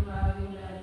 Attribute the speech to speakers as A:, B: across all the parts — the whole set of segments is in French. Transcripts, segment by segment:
A: Maria,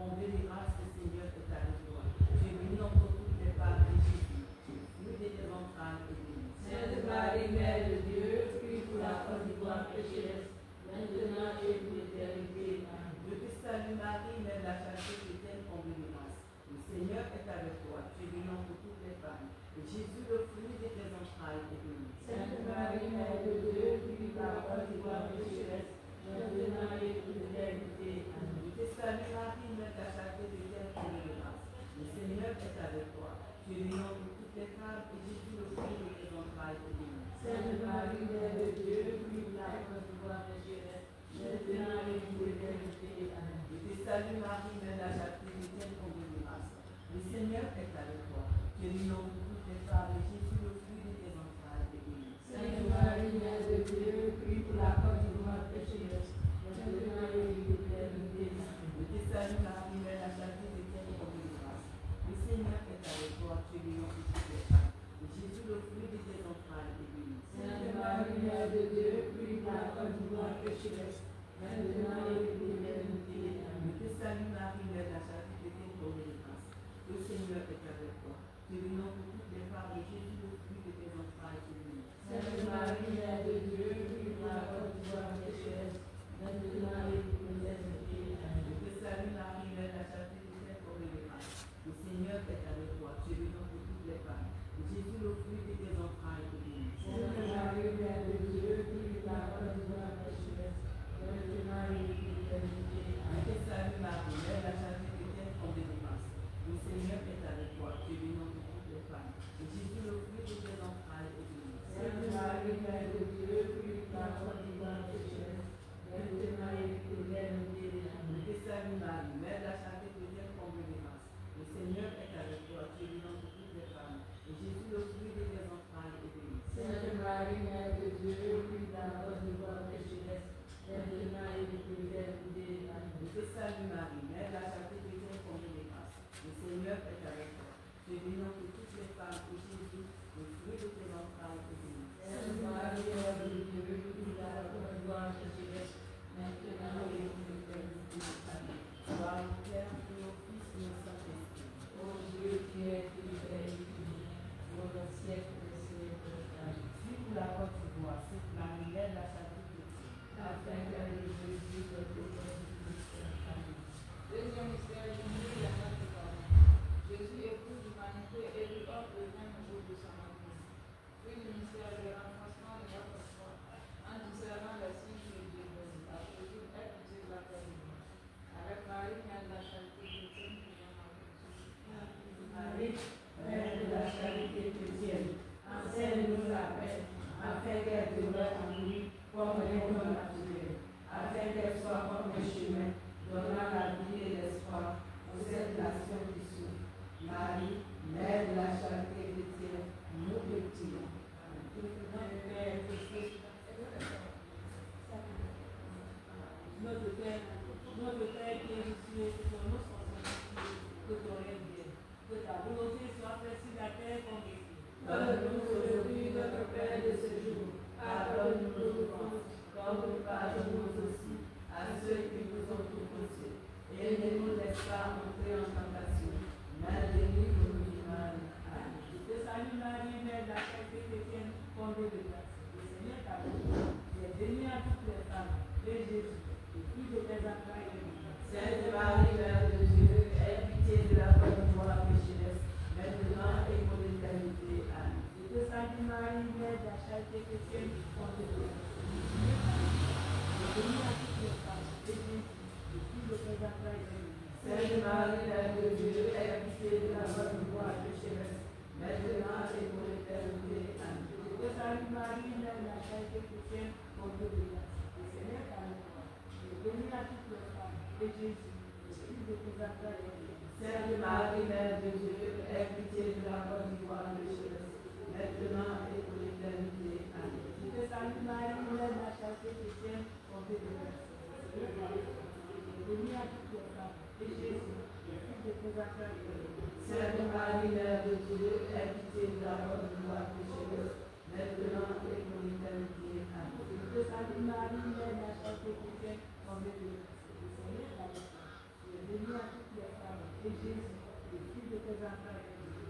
A: Comblée de grâce, le Seigneur est avec toi. Tu es bénie entre toutes les femmes, et Jésus, fruit de tes entrailles, est béni.
B: Sainte Marie, Mère de Dieu, prie pour la conditoire pécheresse, maintenant et pour l'éternité. Amen.
A: Je te salue Marie, Mère de la charité chrétienne, comblée de grâce. Le Seigneur est avec toi. Tu es bénie entre toutes les femmes, et Jésus, le fruit de tes entrailles, est béni.
B: Sainte Marie, Mère de Dieu, prie pour la conditoire pécheresse, maintenant et pour l'éternité. Amen.
A: Je te salue Marie, Mère de la charité chrétienne, comblée de grâce. Le Seigneur est avec toi. Tu es bénie entre toutes les femmes, et Jésus, le fruit de tes entrailles, est béni.
B: Sainte Marie, Mère de Dieu, prie pour la conditoire pécheresse, maintenant et pour l'éternité. Amen.
A: Je te salue Marie, Mère de la charité chrétienne, comblée de grâce. Le Seigneur est avec toi. Tu es bénie entre toutes les femmes, et Jésus, le fruit de tes entrailles, est béni.
B: Sainte Marie, Mère de Dieu, prie pour la conditoire pécheresse, maintenant et pour l'éternité. Amen.
A: Je te salue Marie, Mère de la charité chrétienne, comblée de grâce. Le Seigneur est avec toi. Tu es bénie entre toutes les femmes, et Jésus, le fruit de tes entrailles, est béni.
B: Sainte Marie, Mère de Dieu, prie pour la conditoire pécheresse, maintenant et pour l'éternité. Amen.
A: Je te salue Marie, Mère de la charité chrétienne, comblée de grâce. Le Seigneur est avec toi. Tu es bénie entre toutes les femmes, et Jésus, le fruit de tes entrailles, est béni.
B: Sainte Marie, Mère de Dieu, prie pour la conditoire pécheresse, maintenant et pour l'éternité. Amen.
A: Je te salue Marie, Mère de la charité chrétienne, comblée de grâce. Le Seigneur est avec toi. Tu es bénie entre toutes les femmes, et Jésus, le fruit de tes entrailles, est béni.
B: Sainte Marie, Mère de Dieu, prie pour la conditoire pécheresse, maintenant et pour l'éternité.
A: Je
B: Amen.
A: te salue Marie, Mère de la charité chrétienne, comblée de grâce. Le Seigneur est avec toi. Tu es bénie entre toutes les femmes, et Jésus, le fruit de tes entrailles, est béni.
B: Sainte Marie, Mère de Dieu, prie pour la conditoire pécheresse, maintenant et pour l'éternité. Amen.
A: Je te salue Marie, Mère de la charité chrétienne, comblée de grâce. Le Seigneur est avec toi. Tu es bénie entre toutes les femmes, et Jésus, le fruit de tes entrailles, est béni.
B: Sainte Marie, Mère de Dieu, prie pour la conditoire pécheresse, maintenant et pour l'éternité. Amen.
A: Je te salue Marie, Mère de la charité chrétienne, comblée de grâce. Le Seigneur est avec toi. Tu es bénie entre toutes les femmes, et Jésus, le fruit de tes entrailles, est béni.
B: Sainte Marie, Mère de Dieu, prie pour la conditoire pécheresse, maintenant et pour l'éternité. Amen.
A: Gloire au Père, et au Fils, et au Saint-Esprit.
B: Ô Dieu qui es fidèle et fini, pour le siècle des siècles. Amen.
A: Puis pour la porte du bois, c'est Marie, Mère de la charité chrétienne.
B: Afin qu'elle ait Jésus de tout Christ. Amen. Deuxième mystère, Jésus la Notre Dame. Jésus épouse l'humanité et lui offre le même jour de son baptême. Puis le mystère de renforcement de notre foi, en discernant les signes de Dieu donne, afin qu'il ait pitié de la terre. Avec Marie, Mère de la charité chrétienne, qui vient en Jésus. Marie, Mère de la charité chrétienne, enseigne-nous la paix, afin qu'elle demeure en nous comme un don naturel, afin qu'elle soit comme un chemin, donnant la vie et l'espoir aux sept nations du sud. Marie, Mère de la charité chrétienne, nous te prions.
A: Notre Père qui es aux cieux, que ton nom soit sanctifié, que ton règne vienne, que ta volonté soit faite sur la terre comme ici.
B: Donne-nous aujourd'hui notre pain de ce jour. Pardonne-nous nos offenses, comme nous pardonnons aussi à ceux qui nous ont offensés. Et ne nous laisse pas entrer en tentation, mais délivre-nous du mal. Amen.
A: Je te salue Marie, Mère de la charité chrétienne, comblée de grâce. Le Seigneur est avec toi. Tu es bénie à toutes les femmes, et Jésus, le fruit de tes entrailles, est béni.
B: Sainte Marie, Mère de Dieu, aie pitié de la conditoire pécheresse, maintenant et pour l'éternité. Amen.
A: Je te salue Marie, Mère de la charité chrétienne, comblée de grâce. Le Seigneur est avec toi. Tu es bénie à toutes les femmes, et Jésus, le fruit de tes entrailles, est béni.
B: Sainte Marie, Mère de Dieu, aie pitié de la conditoire pécheresse, maintenant et pour l'éternité. Amen.
A: Je te salue Marie, Mère de la charité chrétienne, comblée de grâce. Le Seigneur est avec toi. Tu es bénie à toutes les femmes, et Jésus, le fruit de tes entrailles, est béni.
B: Sainte Marie, Mère de Dieu, aie pitié de la conditoire pécheresse, maintenant et pour l'éternité. Amen.
A: Je te salue Marie, Mère de la charité chrétienne, comblée de grâce. Le Seigneur est avec toi. Tu es bénie à toutes les femmes, et Jésus, le fruit de tes entrailles, est béni.
B: Sainte Marie, Mère de Dieu, aie pitié de la conditoire pécheresse, maintenant et pour l'éternité. Amen.
A: Je te salue Marie, Mère de la charité chrétienne, comblée de grâce. Le Seigneur est avec toi. Tu es bénie à toutes les Jésus, le Fils de tes enfants.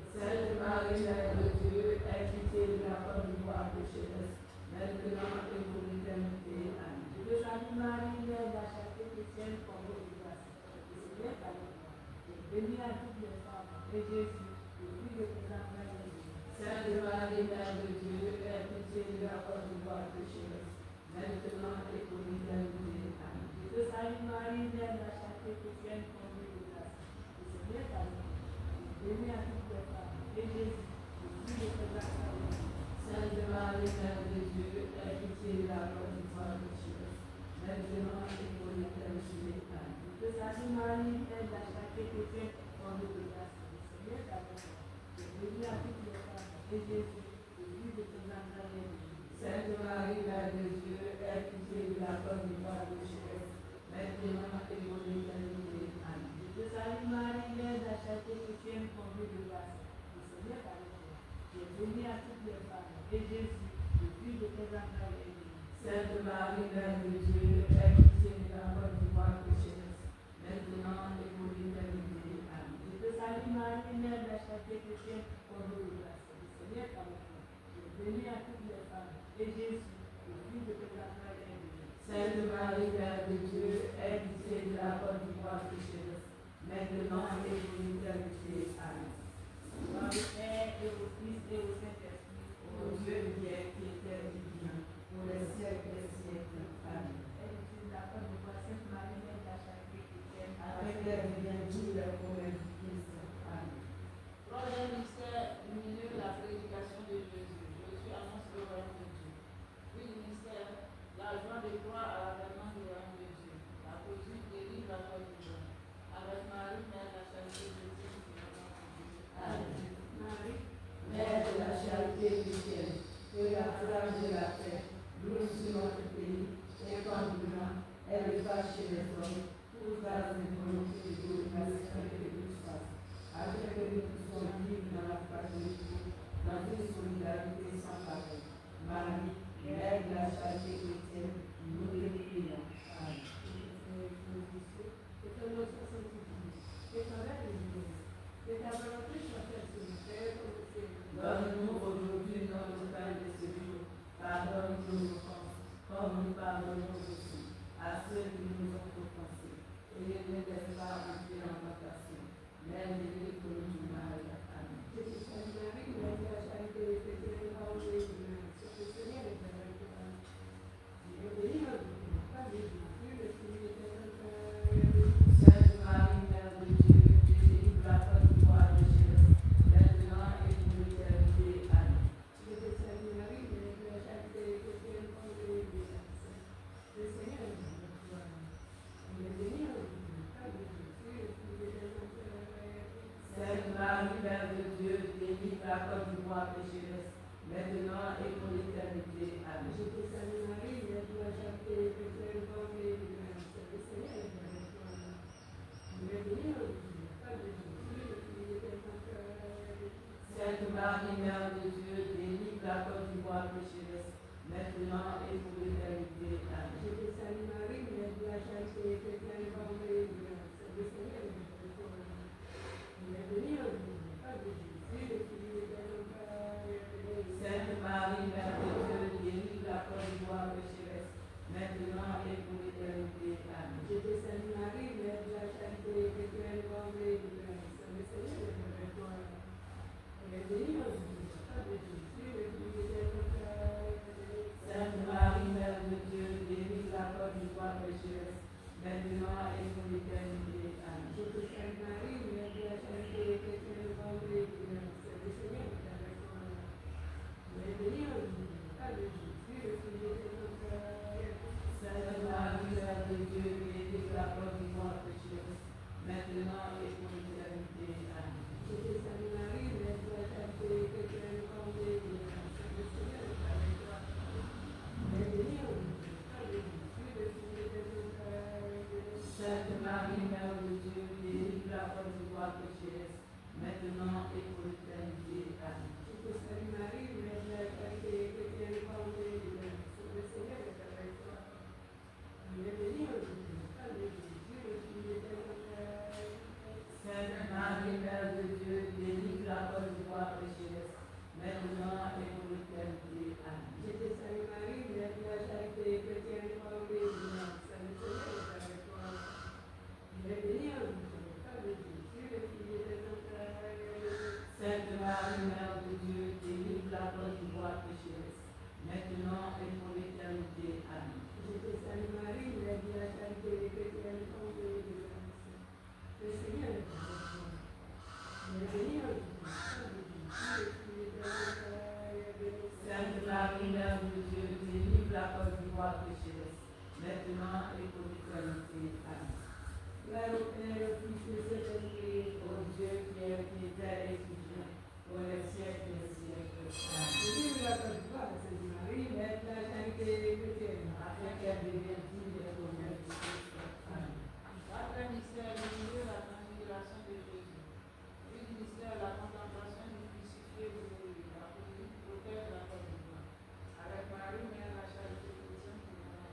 B: Sainte Marie, Mère de Dieu, aie pitié de la femme du roi pécheresse, maintenant et pour l'éternité. Amen.
A: Je te salue Marie, Mère de la charité chrétienne, comblée de grâce. Le Seigneur est avec toi. Tu es bénie à toutes les femmes, et Jésus, le Fils de tes enfants, est béni.
B: Sainte Marie, Mère de Dieu, aie pitié de la femme du roi pécheresse, maintenant et pour l'éternité. Amen.
A: Je te salue Marie, Mère de la charité chrétienne, comblée de grâce. Le Seigneur est avec toi. Tu es bénie à toutes les femmes, et Jésus, le Fils de tes enfants, est béni.
B: Sainte Marie, Mère de Dieu, aie pitié de la femme du roi pécheresse, maintenant et pour l'éternité. Amen.
A: Je te salue Marie, Mère de la charité chrétienne, comblée de grâce. Le Seigneur est avec toi. Tu es bénie à toutes les femmes, et Jésus, le Fils de tes enfants, est béni.
B: Sainte Marie, Mère de Dieu, aie pitié de la femme du roi pécheresse, maintenant et pour l'éternité. Amen.
A: Je te salue Marie, Mère de la charité chrétienne, comblée de grâce. Le Seigneur est avec toi. Tu es bénie à toutes les femmes, et Jésus, le Fils de tes enfants, est béni.
B: Sainte Marie, Mère de Dieu, aie pitié de la femme du roi pécheresse, maintenant et pour l'éternité. Amen.
A: Je te salue Marie, Mère de la charité chrétienne, comblée de grâce. Le Seigneur est avec toi. Tu es bénie à toutes les femmes, et Jésus, le Fils de tes enfants, est béni.
B: Sainte Marie, Mère de Dieu, aie pitié de la femme du roi pécheresse, maintenant et pour l'éternité. Amen.
A: Gloire au Père et au Fils et au Saint-Esprit.
B: Ô Dieu bien qui était divin, pour les siècles des siècles. Amen.
A: Et je suis la femme de toi, Sainte Marie, Mère de la charité chrétienne.
B: Avec les biens tous les promesses du Christ. Amen.
C: Troisième mystère lumineux, la prédication de Jésus. Jésus annonce le royaume de Dieu. Puis le mystère, la joie de croire à l'avènement du royaume de Dieu. La conduite délivre la joie du monde. Avec Marie, Mère de la charité chrétienne, qui nous rend Dieu.
B: Amen.
A: Marie,
B: Mère de la charité chrétienne, que la flamme de la paix brûle sur notre pays, et qu'en elle est chez les hommes, pour grâce de volonté de Dieu, la sécurité de tous face, afin que nous puissions vivre dans la fraternité, dans une solidarité sans pareil. Marie, Mère de la charité chrétienne, nous te prions. Amen.
A: que ton nom soit sanctifié, que ton règne vienne, que ta volonté soit faite sur la terre comme au ciel.
B: Donne-nous aujourd'hui notre pain de ce jour. Pardonne nos offenses, comme nous pardonnons aussi à ceux qui nous ont offensés. Et ne nous laisse pas entrer en tentation, mais délivre-nous du mal. Amen.
A: Je te salue Marie, Mère de la charité chrétienne, comblée de grâce. Le Seigneur est avec toi. Tu es bénie entre toutes les femmes, et Jésus, le Fils de tes enfants, est béni.
B: Sainte Marie, Mère de Dieu, délivre la femme du roi pécheresse, maintenant et pour l'éternité. Amen.
A: Je te salue Marie, Mère de la charité chrétienne, comblée de grâce. Le Seigneur est avec toi. Tu es bénie entre toutes les femmes, et Jésus, le Fils de tes enfants, est béni.
B: Sainte Marie, Mère de Dieu, délivre la femme du roi pécheresse, maintenant et pour l'éternité. Amen.
A: Je te salue Marie, Mère de la charité chrétienne, comblée de grâce. Le Seigneur est avec toi. Tu es bénie entre toutes les femmes, et Jésus, le Fils de tes enfants, est béni.
B: Sainte Marie, Mère de Dieu, délivre la cause du roi pécheresse, maintenant et pour l'éternité. Amen.
A: Je te salue Marie, Mère de la charité chrétienne, comblée de grâce. Le Seigneur est avec toi. Tu es bénie entre toutes les femmes, et Jésus, le Fils de tes enfants, est béni.
B: Sainte Marie, Mère de Dieu, délivre la cause du roi pécheresse, maintenant et pour l'éternité. Amen.
A: Je te salue Marie, Mère de la charité chrétienne, comblée de grâce. Le Seigneur est avec toi. Tu es bénie entre toutes les femmes, et Jésus, le Fils de tes enfants, est béni.
B: Sainte Marie, Mère de Dieu, délivre la cause du roi pécheresse, maintenant et pour l'éternité. Amen.
A: Je te salue Marie, Mère de la charité chrétienne, comblée de grâce. Le Seigneur est avec toi. Tu es bénie entre toutes les femmes, et Jésus, le Fils de tes enfants, est béni.
B: Sainte Marie, Mère de Dieu, délivre la cause du roi pécheresse, maintenant et pour l'éternité. Amen.
A: Je te salue Marie, Mère de la charité chrétienne, comblée de grâce. Le Seigneur est avec toi. Tu es bénie entre toutes les femmes, et Jésus, le Fils de tes enfants, est béni.
B: Sainte Marie, Mère de Dieu, délivre la cause du roi pécheresse, maintenant et pour l'éternité. Amen.
A: Je te salue Marie, Mère de la charité chrétienne, comblée de grâce. Le Seigneur est avec toi. Tu es bénie entre toutes les femmes, et Jésus, le Fils de tes enfants, est béni.
B: Sainte Marie,
C: Marie, Mère de Dieu, délivre la Côte d'Ivoire pécheresse, maintenant et pour l'éternité. Amen.
A: Je te salue Marie, pleine de la charité chrétienne, comblée de grâce. Le Seigneur est avec toi. Bénie au
C: Sainte Marie, Mère de Dieu, délivre la Côte d'Ivoire pécheresse, maintenant et pour l'éternité. Amen.
A: Gloire au Père, au Fils et au Saint-Esprit,
C: Ô Dieu qui est fidèle et qui vient, pour les siècles des siècles. Amen.
A: Vive la Côte d'Ivoire, Sainte Marie, mère de la charité chrétienne,
C: Afin qu'elle devienne digne et honneur du Christ. Amen.
B: Après mystère du milieu, la transfiguration de Jésus. Puis du mystère, la contemplation du crucifié de Moïse, la politique protège la Côte d'Ivoire. Avec Marie, mère de la charité chrétienne, qui nous a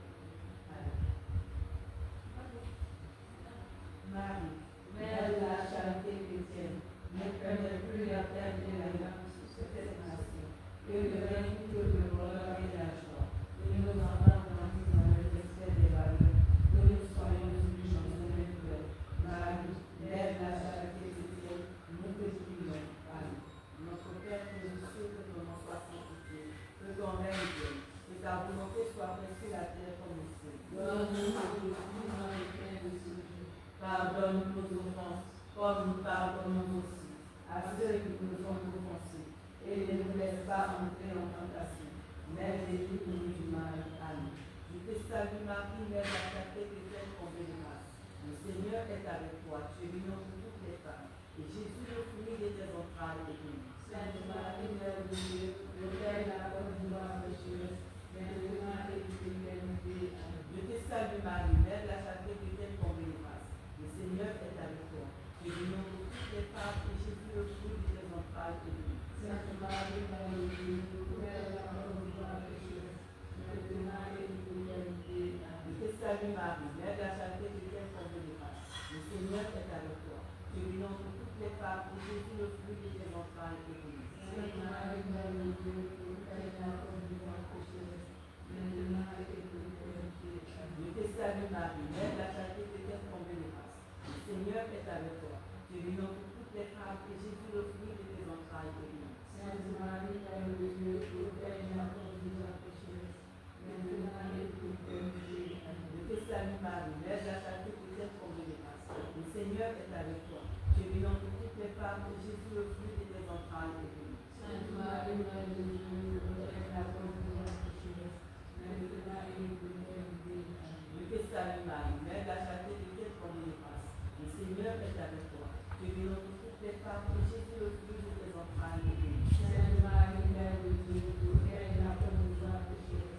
C: Marie, Mère de la charité chrétienne, ne permets plus la terre de la grâce sur cette nation, que le règne, que le bonheur et la joie, que nos enfants grandissent dans le respect des valeurs, que nous soyons unis dans un même cœur. Marie, Mère de la charité chrétienne, nous te prions. Amen. Notre Père qui nous sauve, que ton nom soit sanctifié, que ton règne vienne, que ta volonté soit faite sur la terre comme au ciel. Donne-nous aujourd'hui notre pain de ce jour. Pardonne nos offenses, comme nous pardonnons aussi à ceux qui nous ont offensés. Et ne nous laisse pas entrer en tentation, mais délivre-nous du mal. Amen. Je te salue Marie, Mère de la charité chrétienne, comblée de grâce. Le Seigneur est avec toi, tu es bénie entre toutes les femmes. Et Jésus, le fruit de tes entrailles, est béni. Sainte Marie, Mère de Dieu, autel de la Côte d'Ivoire pécheresse, maintenant et pour l'éternité. Amen. Je te salue Marie, Mère de la charité chrétienne, comblée de grâce. Le Seigneur est avec toi. Tu es bénie entre toutes les femmes, et Jésus, le fruit de tes entrailles, est béni.
A: Sainte Marie, Mère de Dieu, autel de la Côte d'Ivoire pécheresse, maintenant et pour l'éternité. Amen.
C: Je te salue Marie, Mère de la charité chrétienne, comblée de grâce. Le Seigneur est avec toi. Tu es bénie entre toutes les femmes, et Jésus, le fruit de tes entrailles, est béni.
A: Sainte Marie, Mère de Dieu, autel de la Côte d'Ivoire pécheresse, maintenant et pour l'éternité. Amen.
C: Je te salue Marie, Mère de la charité chrétienne, comblée de grâce. Le Seigneur est avec toi. Tu es bénie entre toutes les femmes, et Jésus, le fruit de tes entrailles, est béni.
A: Sainte Marie, Mère de Dieu, autel de la Côte d'Ivoire pécheresse, maintenant et pour l'éternité. Amen.
C: Je te salue Marie, Mère de la charité chrétienne, comblée de grâce. Le Seigneur est avec toi. Tu es bénie entre toutes les femmes, et Jésus, le fruit de tes entrailles, est béni.
A: Sainte Marie, Mère de Dieu, autel de la Côte d'Ivoire pécheresse, maintenant et pour l'éternité. Amen.
C: Je te salue Marie, Mère de la charité chrétienne, comblée de grâce. Le Seigneur est avec toi. Tu es bénie entre toutes les femmes, et Jésus, le fruit de tes entrailles, est béni.
A: Sainte Marie, Mère de Dieu, autel de la Côte d'Ivoire pécheresse,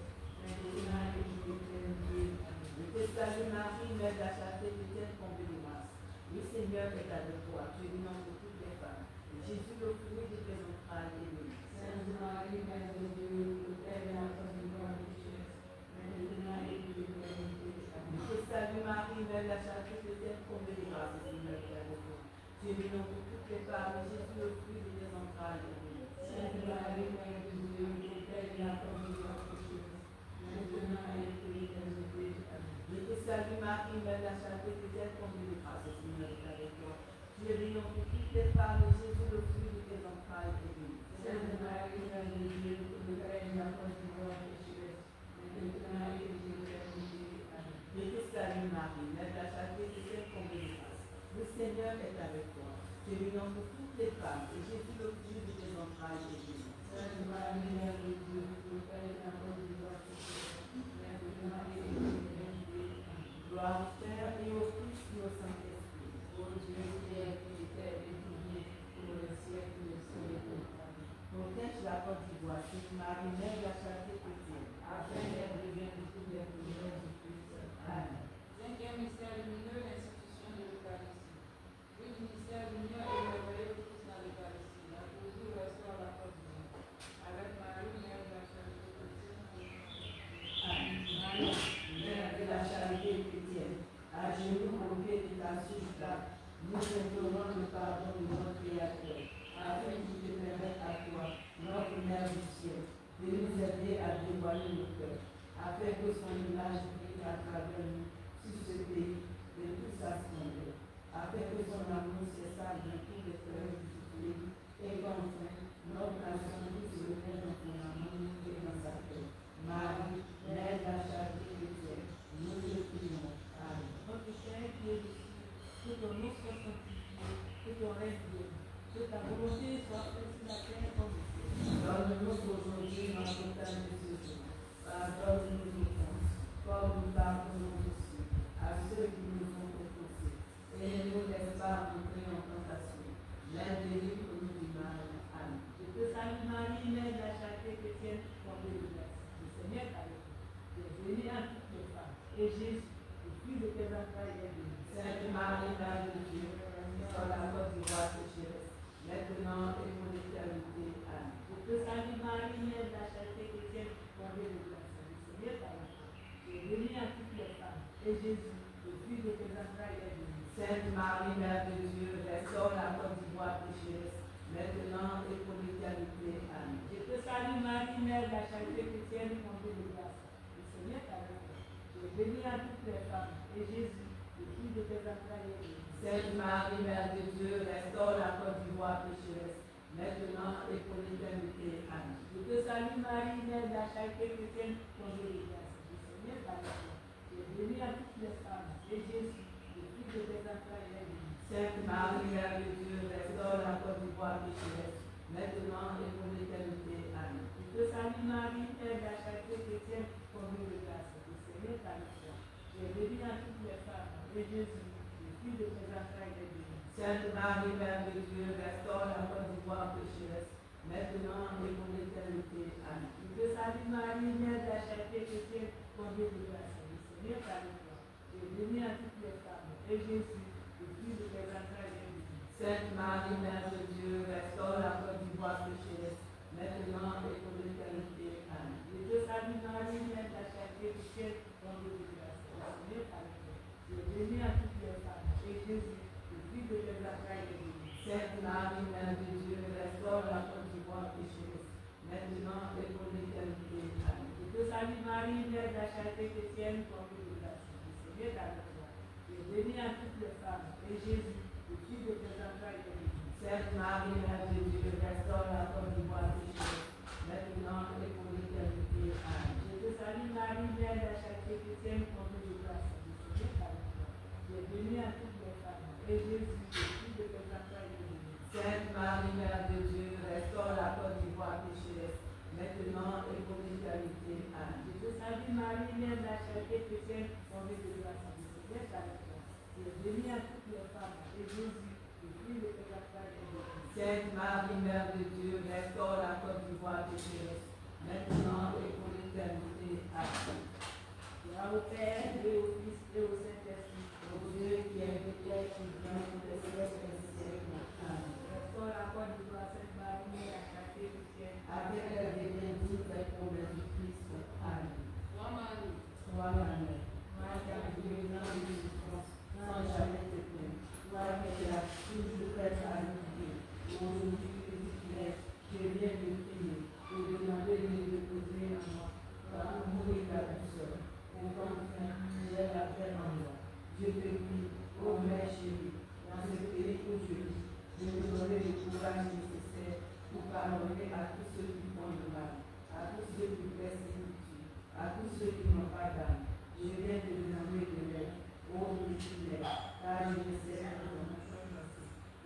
A: maintenant et pour l'éternité. Amen.
C: Je te salue Marie, Mère de la charité chrétienne, comblée de grâce. Le Seigneur est avec toi. Tu es bénie entre toutes les femmes, et Jésus, le fruit de tes entrailles, est béni.
A: Sainte Marie, Mère de Dieu, autel de la Côte d'Ivoire pécheresse, maintenant et pour l'éternité. Amen.
C: Je te salue Marie, Mère de la charité chrétienne, comblée de grâce. Le Seigneur est avec toi. Tu es bénie entre toutes les femmes, et Jésus, le fruit de tes entrailles, est béni.
A: Sainte Marie, Mère de Dieu, autel de la Côte d'Ivoire pécheresse, maintenant et pour l'éternité. Amen.
C: Je te salue Marie, Mère de la charité chrétienne, comblée de grâce. Le Seigneur est avec toi. Tu es bénie entre toutes les femmes, et Jésus, le fruit de tes entrailles, est béni.
A: Sainte Marie, Mère de Dieu, autel de la Côte d'Ivoire pécheresse, maintenant et pour l'éternité. Amen.
C: Je te salue Marie, Mère de la charité chrétienne, comblée de grâce. Le Seigneur est avec toi. Tu es bénie entre toutes les femmes, et Jésus, le fruit de tes entrailles, est béni.
A: Sainte Marie, Mère de Dieu, autel de la Côte d'Ivoire pécheresse, maintenant et pour l'éternité. Amen.
C: Gloire au Père et au Fils et au Saint-Esprit.
A: Ô Dieu qui es fidèle et qui vient pour le siècle des siècles. Amen.
C: Protège la Côte d'Ivoire, Sainte Marie, Mère de la charité chrétienne.
A: Afin qu'elle devienne de tous les prières du Christ. Amen.
B: Cinquième mystère lumineux, l'institution de l'Eucharistie. Puis du mystère lumineux et merveilleux Christ dans l'Eucharistie. La poésie restaure la Côte d'Ivoire. Avec Marie, Mère de la charité chrétienne.
C: Amen. Marie, Mère de la charité chrétienne, à genoux au pied de ta supplique, nous implorons le pardon de notre Créateur, afin qu'il te permette à toi, notre Mère du ciel, de nous aider à dévoiler nos cœurs, afin que son image brille à travers nous sur ce pays de toute sa splendeur, afin que son amour s'étale dans tous les cœurs du pays,
A: et qu'enfin, notre nation qui se révèle dans ton amour et dans sa paix. Marie, Mère de la charité chrétienne, nous te prions. Amen.
C: Notre Père qui es au ciel, que ton nom soit sanctifié, que ton règne vienne, que ta volonté soit faite sur la terre comme au ciel.
A: Donne-nous aujourd'hui notre pain de ce jour. Pardonne-nous nos offenses, comme nous pardonnons aussi à ceux qui nous ont offensés. Et ne nous laisse pas entrer en tentation, mais délivre-nous du mal. Amen.
C: Je te salue Marie, Mère de la charité chrétienne, comblée de grâce. Le Seigneur est avec toi. Tu es bénie entre toutes les femmes, et Jésus, le fruit de tes entrailles, est béni.
A: Sainte Marie, Mère de Dieu, sur la côte du roi pécheresse, maintenant et pour l'éternité. Amen.
C: Je te salue Marie, Mère de la charité chrétienne, comblée de grâce. Le Seigneur est avec toi. Tu es bénie entre toutes les femmes, et Jésus, le fruit de tes entrailles, est béni.
A: Sainte Marie, Mère de Dieu, restaure la côte du roi pécheresse, maintenant et pour l'éternité. Amen.
C: Je te salue Marie, Mère de la charité chrétienne, comblée de grâce. Le Seigneur est avec toi. Tu es bénie entre toutes les femmes, et Jésus, le fruit de tes entrailles, est béni.
A: Sainte Marie, Mère de Dieu, restaure la côte du roi pécheresse, maintenant et pour l'éternité. Amen.
C: Je te salue Marie, Mère de la charité chrétienne, comblée de grâce. Le Seigneur est avec toi. Tu es bénie entre toutes les femmes, et Jésus, le fruit de tes entrailles, est béni.
A: Sainte Marie, Mère de Dieu, restaure la côte du roi pécheresse, maintenant et pour l'éternité. Amen.
C: Je te salue Marie, Mère de la charité chrétienne, comblée de grâce. Le Seigneur est avec toi. Tu es bénie entre toutes les femmes, et Jésus, le fruit de tes entrailles, est béni.
A: Sainte Marie, Mère de Dieu, restaure la côte du roi pécheresse, maintenant et pour l'éternité. Amen.
C: Je te salue Marie, Mère de la charité chrétienne, comblée de grâce. Le Seigneur est avec toi. Tu es bénie entre toutes les femmes, et Jésus, le fruit de tes entrailles, est béni.
A: Sainte Marie, Mère de Dieu, restaure la côte du roi pécheresse, maintenant et pour l'éternité. Amen.
C: Je te salue Marie, Mère de la charité chrétienne, comblée de grâce. Le Seigneur est avec toi. Tu es bénie entre toutes les femmes, et Jésus, le fruit de tes entrailles, est béni.
A: Sainte Marie, Mère de Dieu, restaure la côte du roi pécheresse, maintenant et pour l'éternité. Amen.
C: Je te salue Marie, Mère de la charité chrétienne, comblée de grâce. Le Seigneur est avec toi. Tu es bénie entre toutes les femmes, et Jésus, le fruit de tes entrailles, est béni.
A: Sainte Marie, Mère de Dieu, restaure la côte du roi pécheresse, maintenant et pour l'éternité. Amen.
C: Je te salue Marie, Mère de la charité chrétienne, comblée de grâce. Le Seigneur est avec toi. Tu es bénie entre toutes les femmes, et Jésus, le fruit de tes entrailles, est béni.
A: Sainte Marie, Mère de Dieu, restaure la côte du roi pécheresse, maintenant et pour l'éternité. Amen.
C: Je te salue Marie, Mère de la charité chrétienne, comblée de grâce. Le Seigneur est avec toi. Tu es bénie entre toutes les femmes, et Jésus, le fruit de tes entrailles, est béni.
A: Sainte Marie, Mère de Dieu, restaure la côte du roi pécheresse, maintenant et pour l'éternité. Amen.
C: Gloire au Père, et au Fils, et au Saint-Esprit.
A: Ô Dieu qui est peut-être qui vient pour les siècles des siècles. Amen.
C: Restaure la croix du roi Sainte Marie, Mère de la charité chrétienne.
A: Avec les bénédictes et promesses du Christ. Amen.
B: Toi, Marie,
A: Sois ma mère, moi qui as Dieu dans l'existence, sans jamais te plaindre. Toi qui as toujours prête à nous guider. Aujourd'hui, je viens de prier pour demander de déposer en moi par l'amour et la douceur. Pour qu'enfin, j'ai la paix en moi. Je te prie, ô Mère chérie, dans ce pays où je vis, de me donner le courage nécessaire pour pardonner à tous ceux qui font le mal, à tous ceux qui persécutent, à tous ceux qui n'ont pas d'âme. Je viens de demander de l'aide, ô missionnaire, car je sais que mon cœur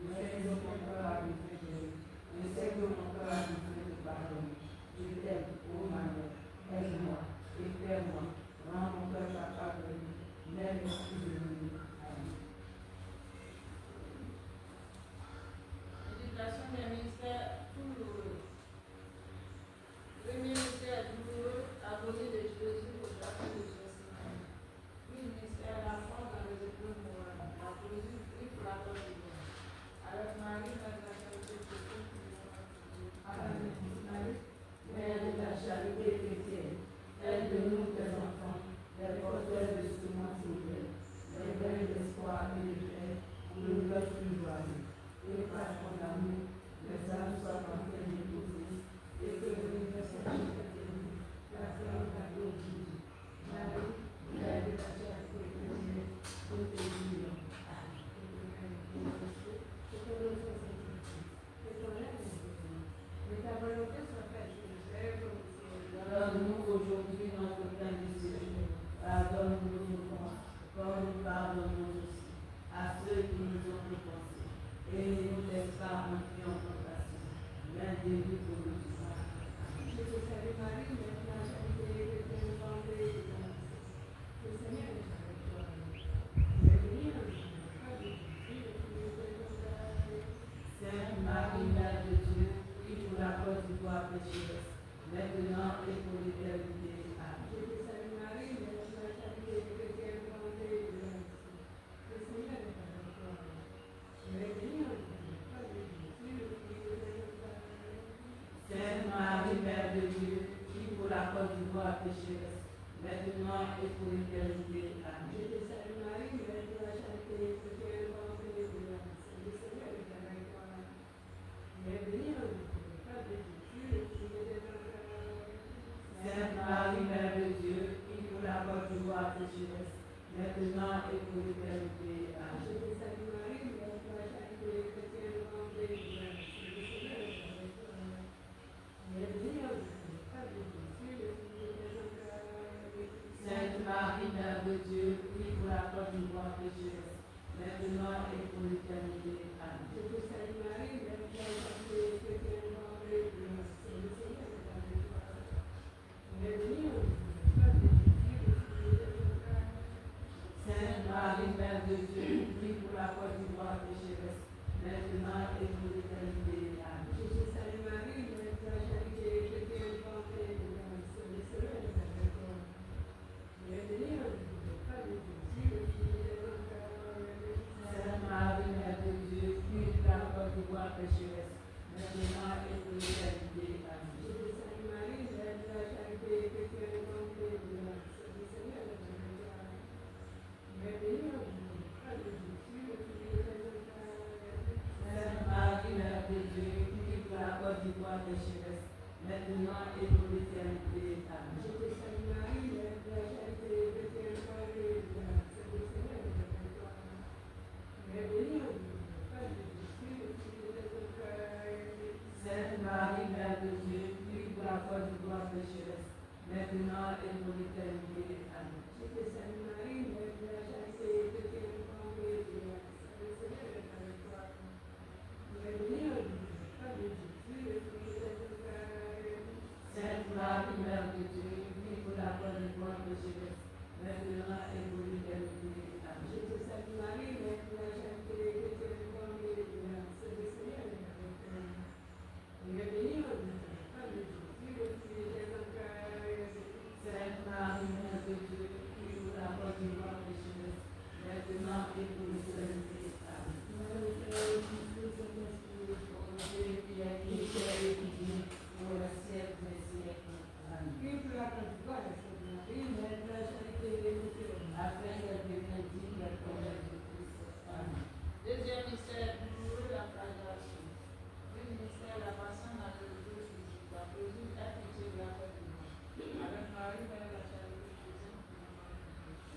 A: je sais que mon cœur a besoin de lui. Je sais que mon cœur a besoin de pardonner. Je t'aime, ô ma mère, aide-moi, éclaire-moi, rends mon cœur capable de lui, même l'esprit de lui. Amen.
C: Méditation des mystères douloureux. Premier mystère douloureux, agonie de Jésus au jardin de Gethsémani. Puis mystère la mort dans les épreuves morales. La Marie, Mère de Dieu, prie pour la cause du roi pécheresse, maintenant et pour l'éternité. Amen.
A: Je te salue Marie, Mère de la charité chrétienne, fondée de grâce. Le Seigneur est avec toi. Tu es bénie entre les femmes, et Jésus, le fruit de tes entrailles.
C: Sainte Marie, Mère de Dieu, prie pour la cause du roi pécheresse, maintenant et pour l'éternité. Amen.
A: Je te salue Marie, Mère de la charité chrétienne, fondée de grâce. Le Seigneur est avec toi. Tu es bénie entre les femmes, et Jésus, le fruit de tes entrailles.
C: Sainte Marie, Mère de Dieu, prie pour la cause du roi pécheresse, maintenant et pour l'éternité. Amen.
A: Je te salue Marie, Mère de la charité chrétienne, fondée de grâce. Le Seigneur est avec toi. Tu es bénie entre les femmes, et Jésus, le fruit de tes entrailles.
C: Sainte Marie, Mère de Dieu, prie pour la cause du roi pécheresse, maintenant et pour l'éternité. Amen.
A: Je te salue Marie, Mère de la charité chrétienne, fondée de grâce. Le Seigneur est avec toi. Tu es bénie entre les femmes, et Jésus, le fruit de tes entrailles.
C: Sainte Marie, Mère de Dieu, prie pour la cause du roi pécheresse, maintenant et pour l'éternité. Amen.
A: Je te salue Marie, Mère de la charité chrétienne, fondée de grâce. Le Seigneur est avec toi. Tu es bénie entre les femmes, et Jésus, le fruit de tes entrailles.
C: Sainte Marie, Mère de Dieu, prie pour la cause du roi pécheresse, maintenant et pour l'éternité. Amen.
A: Je te salue Marie, Mère de la charité chrétienne, fondée de grâce. Le Seigneur est avec toi. Tu es bénie entre les femmes, et Jésus, le fruit de tes entrailles.
C: Sainte Marie, Mère de Dieu, prie pour la cause du roi pécheresse, maintenant et pour l'éternité. Amen.
A: Je te salue Marie, Mère de la charité chrétienne, fondée de grâce. Le Seigneur est avec toi. Tu es bénie entre les femmes, et Jésus, le fruit de tes entrailles.
C: Sainte Marie, Mère de Dieu, prie pour la cause du roi pécheresse, maintenant et pour l'éternité. Amen.
A: Je te salue Marie, Mère de la charité chrétienne, fondée de grâce. Le Seigneur est avec toi. Tu es bénie entre les femmes, et Jésus, le fruit de tes entrailles.
C: Sainte Marie, Mère de Dieu, prie pour la cause du roi pécheresse, maintenant et pour l'éternité. Amen.
A: Je te salue Marie, Mère de la charité chrétienne, fondée de grâce. Le Seigneur est avec toi. Tu es bénie entre les femmes, et Jésus, le fruit de tes entrailles.
C: Sainte Marie, Mère de Dieu, prie pour la cause du roi pécheresse, maintenant et pour l'éternité. Amen.
A: Gloire au Père, au Fils et au Saint-Esprit.
C: Ô Dieu qui es et qui vient, pour le siècle des siècles. Amen.
A: Prie pour la conduite de Sainte Marie, Mère de la charité chrétienne.
C: Afin qu'elle devienne digne d'être comme Jésus-Christ. Amen.
B: Deuxième mystère douloureux, la flagellation. Premier mystère, la passion dans le jour de Jésus. La présume est pitié de la cause du monde. Avec Marie, Mère de la charité chrétienne,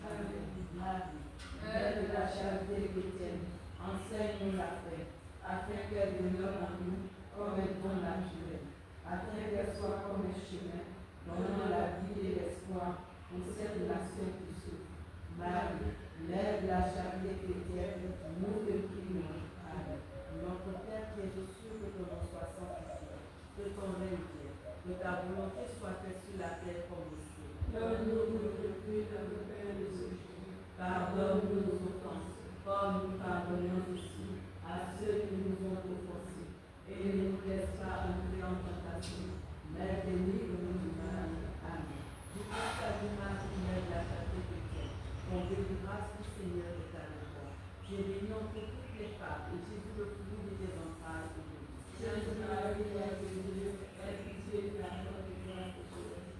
C: Amen. Marie, Mère de la charité chrétienne, enseigne-nous la paix, afin qu'elle demeure en nous comme un don naturel, afin qu'elle soit comme un chemin, donnant la vie et l'espoir pour cette nation qui souffre. Marie, Mère de la charité chrétienne, nous te prions. Amen. Notre Père qui es aux cieux, que ton nom soit sanctifié, que ton règne vienne, que ta volonté soit faite sur la terre comme au ciel.
A: Donne-nous aujourd'hui notre pain de ce jour.
C: Pardonne-nous nos offenses, comme nous pardonnons aussi à ceux qui nous ont offensés. Et ne nous laisse pas entrer en tentation, mais délivre-nous du mal. Amen. Du Christ à Marie, Mère de la charité chrétienne, comblée de grâce du Seigneur est avec toi. Tu es bénie entre toutes les femmes, et Jésus, le fruit de tes entrailles, est béni.
A: Sainte Marie, Mère de Dieu, aie pitié de la cause de grâce pécheresse,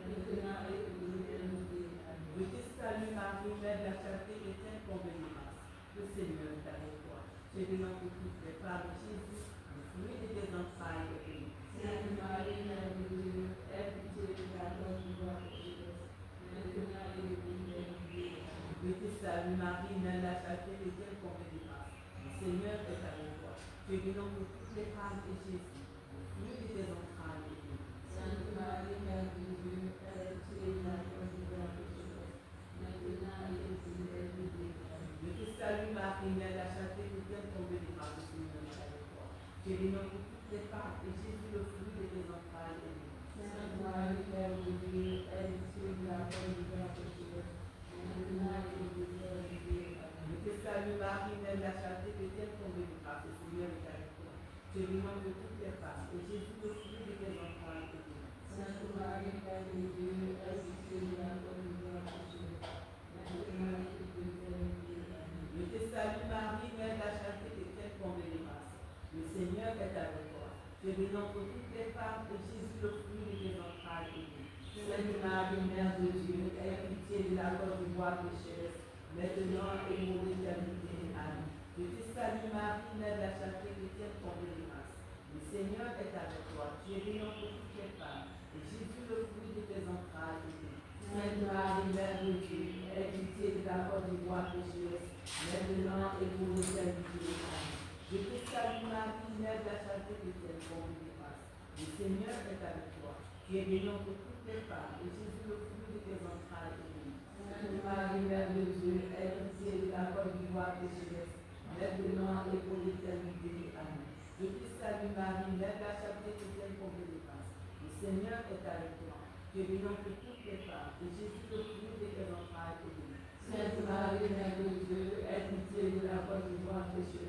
A: maintenant et pour l'éternité. Amen.
C: Je te salue Marie, Mère de la charité chrétienne, comblée de grâce. Le Seigneur est avec toi. Tu es bénie entre toutes les femmes, et Jésus, le fruit de tes entrailles, est béni.
A: Sainte Marie, Mère de Dieu, aie pitié de la cause de grâce pécheresse, maintenant et pour l'éternité. Amen.
C: Je te salue Marie, Mère de la charité chrétienne, comblée de grâce. Le Seigneur est avec toi. Tu es bénie entre toutes les femmes, et Jésus, le fruit de tes entrailles, est béni.
A: Sainte Marie, Mère de Dieu, aie pitié de la cause de grâce pécheresse, maintenant et pour l'éternité. Amen.
C: Je te salue Marie, Mère de la charité chrétienne, comblée de grâce. Le Seigneur est avec toi. Tu es bénie entre toutes les femmes, et Jésus, le fruit de tes entrailles, est béni.
A: Sainte Marie, Mère de Dieu, aie pitié de la cause de grâce pécheresse, maintenant et pour l'éternité. Amen.
C: Je te salue Marie, Mère de la charité chrétienne, comblée de grâce. Le Seigneur est avec toi. Tu
D: tu es bénie entre toutes les femmes, et Jésus, le fruit de tes entrailles, est béni.
A: Sainte Marie, Mère de Dieu, aie pitié de la bonne gloire de Dieu. Maintenant et toute l'éternité. Amen.
D: Je te salue Marie, Mère de la charité chrétienne, comblée de grâce. Le Seigneur est avec toi. Tu es bénie entre toutes les femmes, et Jésus, le fruit de tes entrailles, est béni.
A: Sainte Marie, Mère de Dieu, aie pitié de la bonne gloire de Dieu.
D: Maintenant et pour l'éternité. Amen. Je te salue Marie, Mère de la charité chrétienne, comblée de grâce. Le Seigneur est avec toi. Tu es bénie entre toutes les femmes, et Jésus, le fruit de tes entrailles, est béni.
A: Sainte Marie, Mère de Dieu, aie pitié de la bonne gloire de Dieu. Maintenant et pour l'éternité. Amen.
D: Je te salue Marie, Mère de la charité chrétienne, comblée de grâce. Le Seigneur est avec toi. Tu es bénie entre toutes les femmes, et Jésus, le fruit de tes entrailles, est béni.
A: Sainte Marie, Mère de Dieu, aie pitié de la bonne gloire de Dieu. Maintenant et pour l'éternité. Amen.
D: Je te salue Marie, Mère de la charité chrétienne, comblée de grâce. Le Seigneur est avec toi. Tu es bénie entre toutes les femmes, et Jésus, le fruit de tes entrailles, est béni.
A: Sainte Marie, Mère de Dieu, aie pitié de la bonne gloire de Dieu.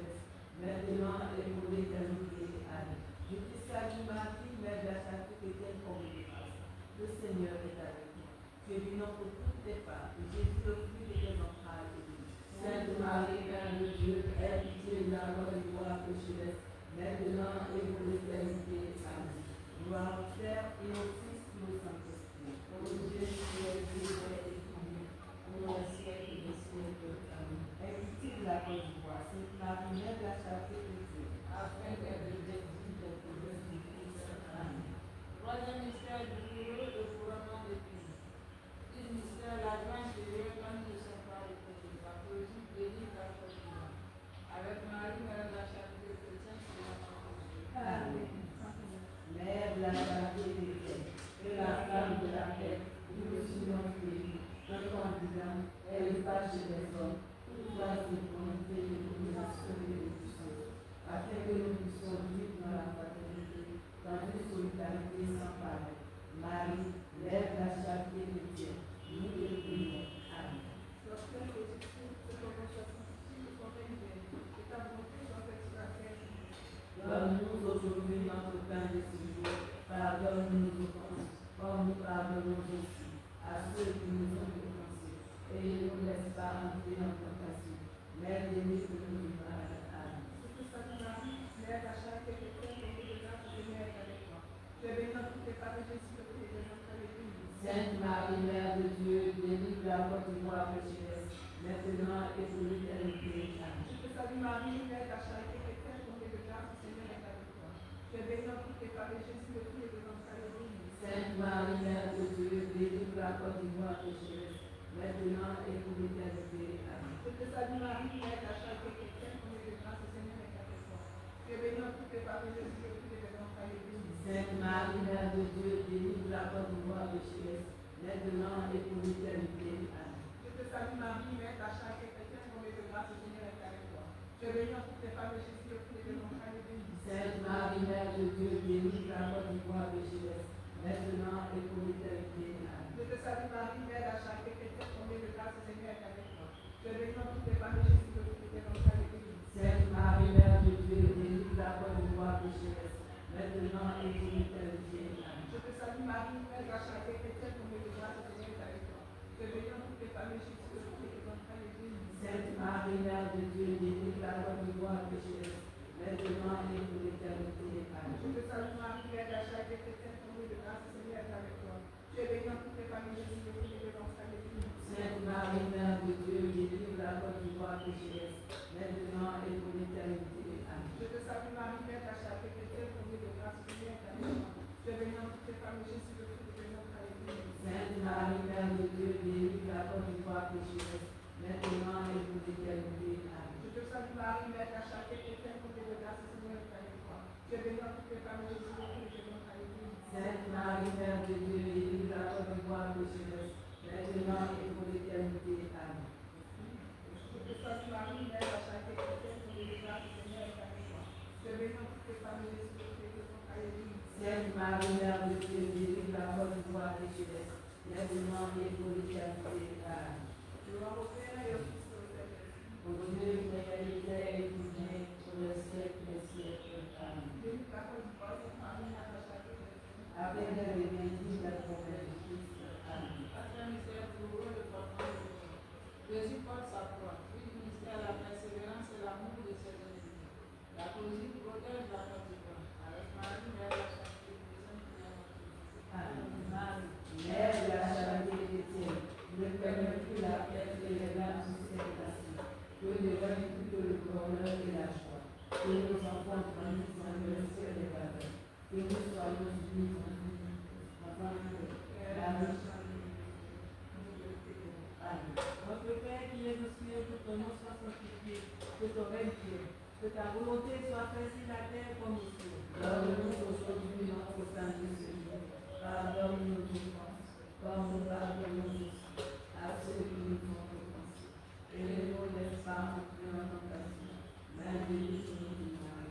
A: Maintenant et pour l'éternité. Amen.
D: Je te salue Marie, Mère de la charité chrétienne, comblée de grâce. Le Seigneur est avec toi. Tu es bénie entre toutes les femmes, et Jésus, le fruit de tes entrailles, est béni.
A: Sainte Marie, Mère de Dieu, aie pitié de la bonne gloire de Dieu. Maintenant et pour l'éternité. Amen.
D: Gloire au Père et au Fils et au Saint-Esprit.
A: Ô Dieu, qui es Dieu et fini, pour le siècle des siècles. Amen.
D: Aie pitié de la bonne voix, Sainte Marie, Mère de la charité chrétienne.
A: Afin qu'elle devienne digne des promesses du Christ. Amen.
C: Troisième mystère douloureux, le couronnement d'épines. Dix mystère, la joie intérieure quand nous ne sommes pas reposés. La poésie bénit la foi divine. Avec Marie, Mère de la charité chrétienne, c'est la parole de Dieu.
A: Amen.
D: Mère de la charité chrétienne,
A: Que la flamme de la paix, nous le silence béni, notre candidat, est le page des hommes, toute grâce de volonté de nous assurer de puissance, afin que nous puissions vivre dans la fraternité, dans une solidarité sans pareil. Marie, Mère de la charité chrétienne, nous te prions. Amen.
B: Lorsque Jésus, ce qu'on soit sanctifié, qu'on bénisse, que ta volonté soit faite sur la terre.
A: Donne-nous aujourd'hui notre pain de ce jour. Pardonne-nous nos offenses, comme nous pardonnons aussi à ceux qui nous ont offensés. Et ne nous laisse pas entrer en tentation, mais délivre-nous du mal. Amen.
B: Je te salue Marie, Mère de la charité chrétienne, comblée de grâce, le Seigneur est avec toi. Tu es bénie dans toutes les femmes, et Jésus, le fruit de tes entrailles, est béni.
A: Sainte Marie, Mère de Dieu, délivre la porte du roi pécheresse, maintenant et pour l'éternité. Amen.
B: Je te salue Marie, Mère de la charité chrétienne, comblée de grâce, le Seigneur est avec toi. Tu es bénie dans toutes les femmes, et Jésus, le fruit de tes entrailles, est béni.
A: Sainte Marie, Mère de Dieu, délivre la porte du roi pécheresse, maintenant et pour l'éternité. Amen.
B: Je te salue Marie, Mère de la charité chrétienne, comblée de grâce, le Seigneur est avec toi. Tu es bénie dans toutes les femmes, et Jésus, le fruit de tes entrailles, est béni.
A: Sainte Marie, Mère de Dieu, délivre la porte du roi pécheresse, maintenant et pour l'éternité. Amen.
B: Je te salue Marie, Mère de la charité chrétienne, comblée de grâce, le Seigneur est avec toi. Tu es bénie dans toutes les femmes, et Jésus, le fruit de tes entrailles, est béni.
A: Sainte Marie, Mère de Dieu, délivre la porte du roi pécheresse, maintenant et pour l'éternité. Amen.
B: Je te salue Marie, Mère de la charité chrétienne, comblée de grâce, le Seigneur est avec toi. Tu es bénie dans toutes les femmes, et Jésus, le fruit de tes entrailles, est béni.
A: Sainte Marie, Mère de Dieu, délivre la porte du roi pécheresse, maintenant et pour l'éternité. Amen.
B: Je te salue Marie, Mère de la charité chrétienne, comblée de grâce, le Seigneur est avec toi. Tu es bénie dans toutes les femmes, et Jésus, le fruit de tes entrailles, est béni.
A: Sainte Marie, Mère de Dieu, délivre la porte du roi pécheresse, maintenant et pour l'éternité. Amen.
B: Je te salue Marie, Mère de la charité chrétienne, comblée de grâce, le Seigneur est avec toi. Tu es bénie dans toutes les femmes, et Jésus, le fruit de tes entrailles, est béni.
A: Sainte Marie, Mère de Dieu, délivre la porte du roi pécheresse, maintenant et pour l'éternité. Amen.
B: Je te salue Marie, Mère de la charité chrétienne, comblée de grâce, le Seigneur est avec toi. Tu es bénie dans toutes les femmes, et Jésus, le fruit de tes entrailles, est béni.
A: Sainte Marie, Mère de Dieu, délivre la porte du roi pécheresse, maintenant et pour l'éternité. Amen.
B: Je te salue Marie, Mère de la charité chrétienne, comblée de grâce, le Seigneur est avec toi. Tu es bénie dans toutes les femmes, et Jésus, le fruit de tes entrailles, est béni.
A: Sainte Marie, Mère de Dieu, délivre la porte du roi pécheresse, maintenant et pour l'éternité. Amen.
B: Je te salue Marie, Mère de la charité chrétienne, comblée de grâce, le Seigneur est avec toi. Tu es bénie dans toutes les femmes, et Jésus, le fruit de tes entrailles, est béni.
A: Sainte Marie, Mère de Dieu, délivre la porte du roi pécheresse, maintenant et pour l'éternité. Amen.
B: Gloire au Père et au Fils et au Saint-Esprit.
A: Au Dieu, qui est et qui vient, pour le siècle des siècles. Amen.
D: que nos enfants grandissent dans le ciel et la terre, que nous soyons unis en nous, afin que la riche. Amen. Notre Père qui es aux cieux, que ton nom soit sanctifié, que ton règne vienne, que ta volonté soit faite sur la terre comme au ciel. Donne-nous aujourd'hui notre pain de ce jour. Pardonne-nous nos offenses, comme nous pardonnons aussi à ceux qui nous font offenser. Et ne nous laisse pas entrer en tentation, mais délivre-nous du mal.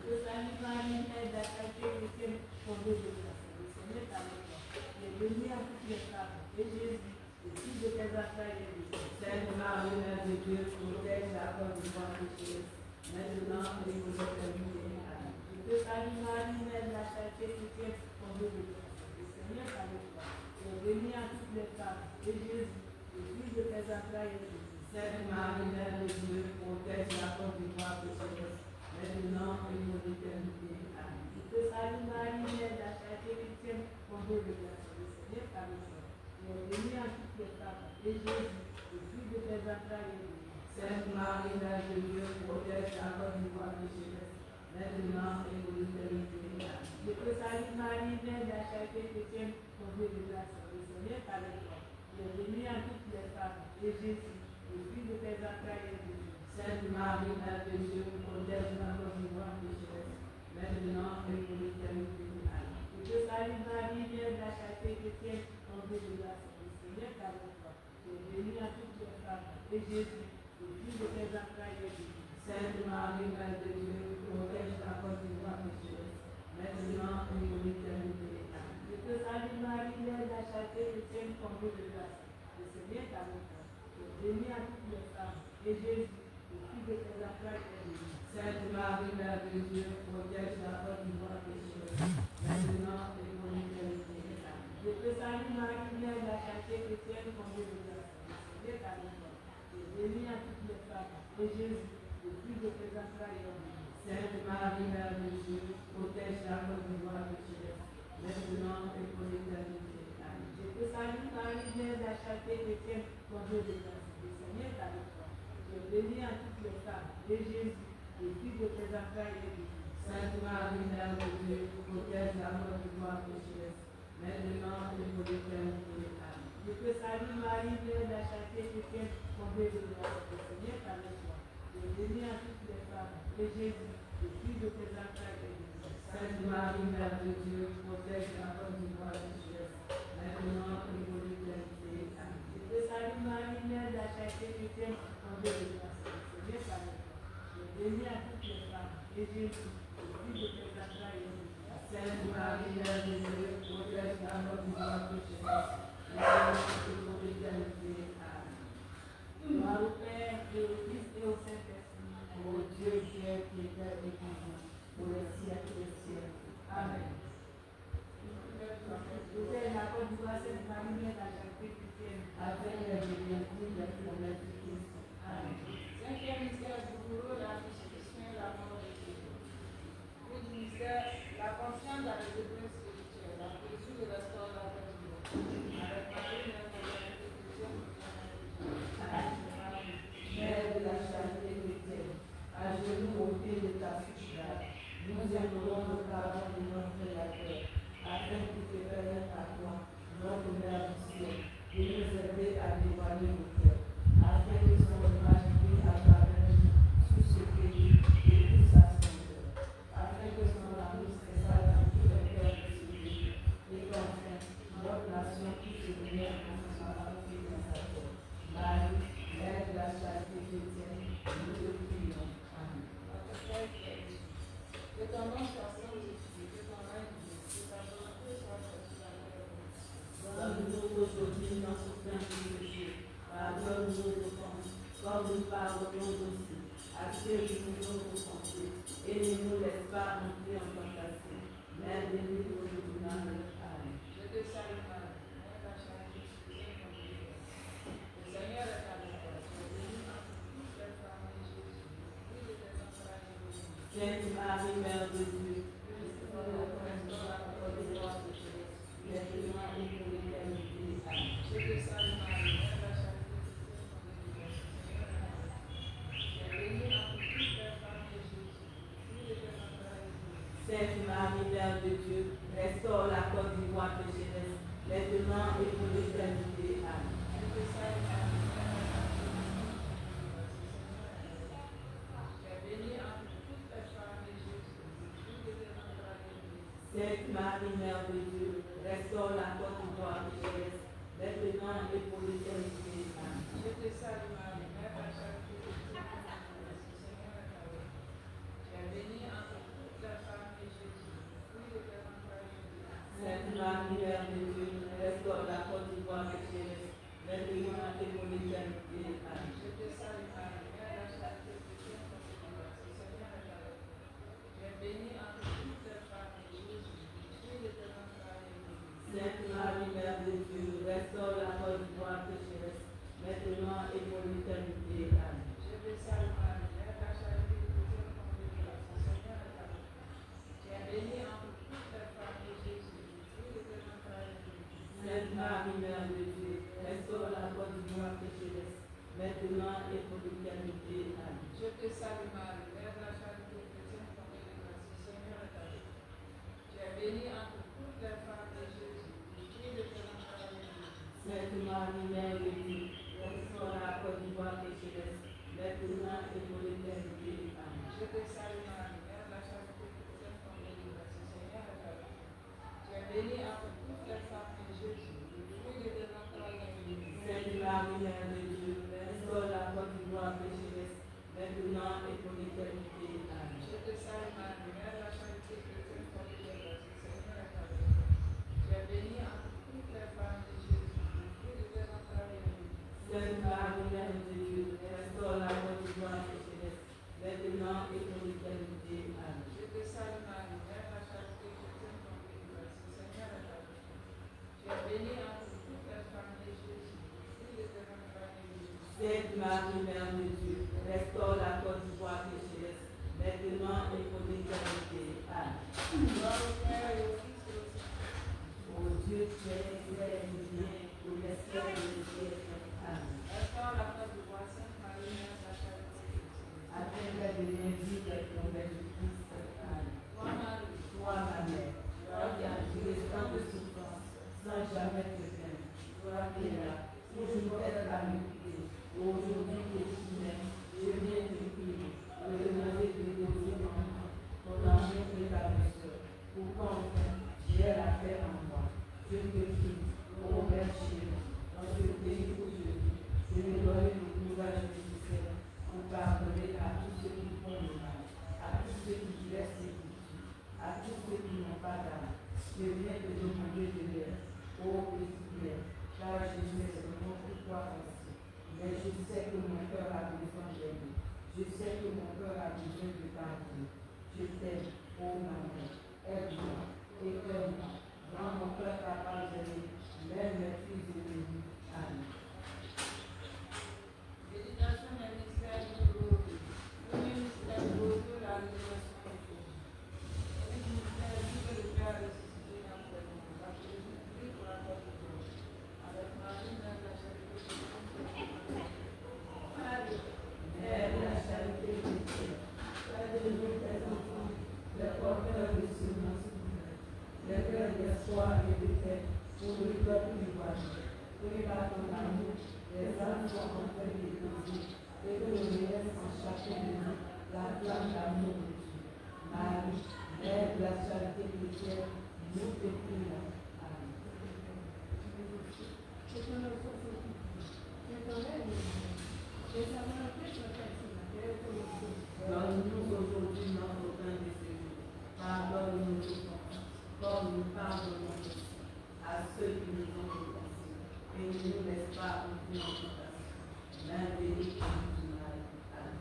D: Que salut Marie, Mère de la charité chrétienne, fondée de grâce, le Seigneur est avec toi. Tu es bénie en toutes les femmes, et Jésus, le fils de tes entrailles, est béni. Sainte Marie, Mère de Dieu, protège la cause du roi pécheresse, maintenant et pour l'éternité. Amen. Que salut Marie, Mère de la charité chrétienne, fondée de grâce, le Seigneur est avec toi. Tu es bénie en toutes les femmes, et Jésus, le fils de tes entrailles, est béni. Sainte Marie, Mère de Dieu, protège la cause du roi pécheresse, maintenant et pour l'éternité. Amen. Que salut Marie, Mère de la charité chrétienne, fondée de grâce, le Seigneur est avec toi. Tu es bénie en toutes les femmes, et Jésus, le fils de tes entrailles, est béni. Sainte Marie, Mère de Dieu, protège la cause du roi pécheresse, maintenant et pour l'éternité. Amen. Que salut Marie, Mère de la charité chrétienne, fondée de grâce, le Seigneur est avec toi. Tu es bénie en toutes les femmes, et Jésus, le fils de tes entrailles, est béni. Sainte Marie, Mère de Dieu, protège la cause du roi pécheresse, maintenant et pour l'éternité. Amen. Que salut Marie, Mère de la charité chrétienne, fondée de grâce, le Seigneur est avec toi. Tu es bénie en toutes les femmes, et Jésus, le fils de tes entrailles, est béni. Sainte Marie, Mère de Dieu, protège la cause du roi pécheresse, maintenant et pour l'éternité. Amen. Que salut Marie, Mère de la charité chrétienne, fondée de grâce, le Seigneur est avec toi. Tu es bénie en toutes les femmes, et Jésus, le fils de tes entrailles, est béni. Sainte Marie, Mère de Dieu, protège la cause du roi pécheresse, maintenant et pour l'éternité. Amen. Que salut Marie, Mère de la charité chrétienne, fondée de grâce, le Seigneur est avec toi. Tu es bénie en toutes les femmes, et Jésus, le fils de tes entrailles, est béni. Sainte Marie, Mère de Dieu, protège la cause du roi pécheresse, maintenant et pour l'éternité. Amen. Que salut Marie, Mère de la charité chrétienne, fondée de grâce, le Seigneur est avec toi. Tu es bénie en toutes les femmes, et Jésus, le fils de tes entrailles, est béni. Sainte Marie, Mère de Dieu, protège la cause du roi pécheresse, maintenant et pour l'éternité. Amen. Que salut Marie, Mère de la charité chrétienne, fondée de grâce, le Seigneur est avec toi. Tu es bénie en toutes les femmes, et Jésus, le fils de tes entrailles, est béni. Sainte Marie, Mère de Dieu, protège la cause du roi pécheresse, maintenant et pour l'éternité. Amen. Que salut Marie, Mère de la charité chrétienne, fondée de grâce, le Seigneur est avec toi. Tu es bénie en toutes les femmes, et Jésus, le fils de tes entrailles, est béni. Sainte Marie, Mère de Dieu, protège la cause du roi pécheresse, maintenant et pour l'éternité. Amen. Gloire au Père, et au Fils, et au Saint-Esprit, ô Dieu qui est, qui était et qui vient, pour les siècles des siècles. Amen. Protège la cause du roi Sainte Marie, Mère de la charité chrétienne, afin qu'elle devienne digne des promesses de Christ. Amen.
C: Cinquième mystère douloureux, la crucifixion et la mort de Jésus. Puis du mystère, la confiance dans les épreuves spirituelles, la Jésus de restaurateur du monde. Avec Marie, Mère de la charité chrétienne,
D: Mère de la charité chrétienne, à genoux au pied de ta suffrage, nous implorons le pardon de notre Créateur, afin qu'il te permette à toi, notre Mère du ciel, de nous aider à dévoiler nos cœurs, afin que son image brille à travers nous, sous ce pays et toute sa splendeur, afin que son amour s'installe dans tous les cœurs de ce pays, et qu'enfin, notre nation puisse se unir en son amour et dans sa foi. Marie, Mère de la charité chrétienne, nous te prions. Amen.
C: notre Père qui es aux cieux, que ton nom soit sanctifié, que ton règne vienne, que ta volonté soit faite sur la terre comme au ciel.
D: Donne-nous aujourd'hui notre pain de ce jour. Pardonne nos offenses, comme nous pardonnons aussi à ceux qui nous ont offensés. Et ne nous laisse pas entrer en tentation, mais délivre-nous du mal. Amen.
C: Je te salue Marie, Mère de la charité chrétienne, fondée de grâce. Le Seigneur est avec toi. Tu es bénie entre toutes les femmes, et Jésus, le fruit de tes entrailles, est béni.
D: Sainte Marie, Mère de Dieu,
C: Restaure la cause du roi pécheresse.
D: maintenant et pour l'éternité. Amen.
C: Je te salue Marie, Mère de la charité chrétienne, fondée de grâce. Le Seigneur est avec toi. Tu es bénie entre toutes les femmes, et Jésus,
D: Sainte Marie, Mère de Dieu, restaure la Côte d'Ivoire pécheresse, maintenant et pour l'éternité. Amen. Sainte Marie, Mère de Dieu, restaure la Côte d'Ivoire pécheresse, maintenant et pour l'éternité. Amen.
B: Je te salue Marie, Mère de la charité, tu es Seigneur est avec toi. Tu es bénie entre toutes les femmes et Jésus, fruit de tes entrailles, est béni.
D: Sainte Marie, Mère de Dieu, restaure la Côte d'Ivoire pécheresse, maintenant et pour l'éternité. Amen.
B: Je te salue Marie, Mère de la charité, tu es Seigneur est avec toi. Tu es bénie entre toutes les femmes et Jésus, fruit de tes entrailles, est béni.
D: Sainte Marie, Mère de Dieu, restaure la Côte d'Ivoire pécheresse, maintenant et pour l'éternité. Amen.
B: Je te salue Marie, Mère de la charité, tu es Seigneur est avec toi. Tu es bénie entre toutes les femmes et Jésus, fruit de tes entrailles, est béni.
D: Sainte Marie, Mère de Dieu, restaure la Côte d'Ivoire pécheresse, maintenant et pour l'éternité. Amen.
B: Je te salue Marie, Mère de la charité chrétienne, comblée de grâce, le Seigneur est avec toi. Tu es bénie entre toutes les femmes et Jésus, fruit de tes entrailles, est béni.
D: Sainte Marie, Mère de Dieu, restaure la Côte d'Ivoire pécheresse, maintenant et pour l'éternité. Amen.
B: Je te salue Marie, Mère de la charité chrétienne, comblée de grâce, le Seigneur est avec toi. Tu es bénie entre toutes les femmes et Jésus, fruit de tes entrailles, est béni.
D: Sainte Marie, Mère de Dieu, restaure la Côte d'Ivoire pécheresse, maintenant et pour l'éternité. Amen.
B: Je te salue Marie, Mère de la charité chrétienne, comblée de grâce, le Seigneur est avec toi. Tu es bénie entre toutes les femmes et Jésus, fruit de tes entrailles, est béni.
D: Sainte Marie, Mère de Dieu, restaure la Côte d'Ivoire pécheresse, maintenant et pour l'éternité. Amen.
B: Je te salue Marie, Mère de la charité chrétienne, comblée de grâce, le Seigneur est avec toi. Tu es bénie entre toutes les femmes et Jésus, fruit de tes entrailles, est béni.
D: Sainte Marie, Mère de Dieu, restaure la Côte d'Ivoire pécheresse, maintenant et pour l'éternité. Amen.
B: Gloire au Père et au Fils et au Saint-Esprit.
D: Ô Dieu, tu es vrai et bien, pour les siècles des siècles. Amen.
B: Restaure la Côte d'Ivoire, Sainte Marie, Mère de la charité chrétienne.
D: Afin qu'elle devienne vive et promesse du Christ. Amen.
B: Toi, Marie,
D: Toi, ma mère, toi qui as duré tant de souffrance, sans jamais te plaindre, toi qui es là, toujours être à m'écouter. Aujourd'hui que tu m'aimes, je viens te prier, te demander de déposer ton amour et ta douceur, pour qu'enfin j'ai la paix en moi. Je te prie, ô Père chéri, dans ce pays où je vis, de me donner le courage nécessaire pour pardonner à tous ceux qui font le mal, à tous ceux qui laissent les coutumes, à tous ceux qui n'ont pas d'âme. Je viens te demander de l'aide, ô Christ, car je sais seulement que toi aussi. Mais je sais que mon cœur a besoin d'aide. Je sais que mon cœur a besoin de pardon. Je t'aime, ô ma mère. Aide-moi, éclaire-moi. Rends mon cœur capable d'aimer, même mes fils et mes vies. Amen.
B: méditation des mystères glorieux. Premier mystère glorieux, la résurrection de Jésus. Premier mystère, vivre le Père ressuscité d'entre les morts. La Jésus-Christ pour la Côte d'Ivoire. Avec Marie, Mère de la charité chrétienne. Marie,
D: Mère de la charité chrétienne, aide nous tes enfants, les porteurs de semences nouvelles, les cœurs d'espoir et de paix pour le peuple ivoirien. Que par ton amour, les âmes soient enfin déposées et que l'on laisse en chacun de nous la flamme d'amour de Dieu. Marie, Mère de la charité chrétienne, nous te prions. Amen. Donne-nous aujourd'hui notre pain de ce jour. Pardonne-nous nos offenses, comme nous pardonnons aussi à ceux qui nous ont offensés. Et ne nous laisse pas entrer en tentation, mais délivre-nous du mal. Amen.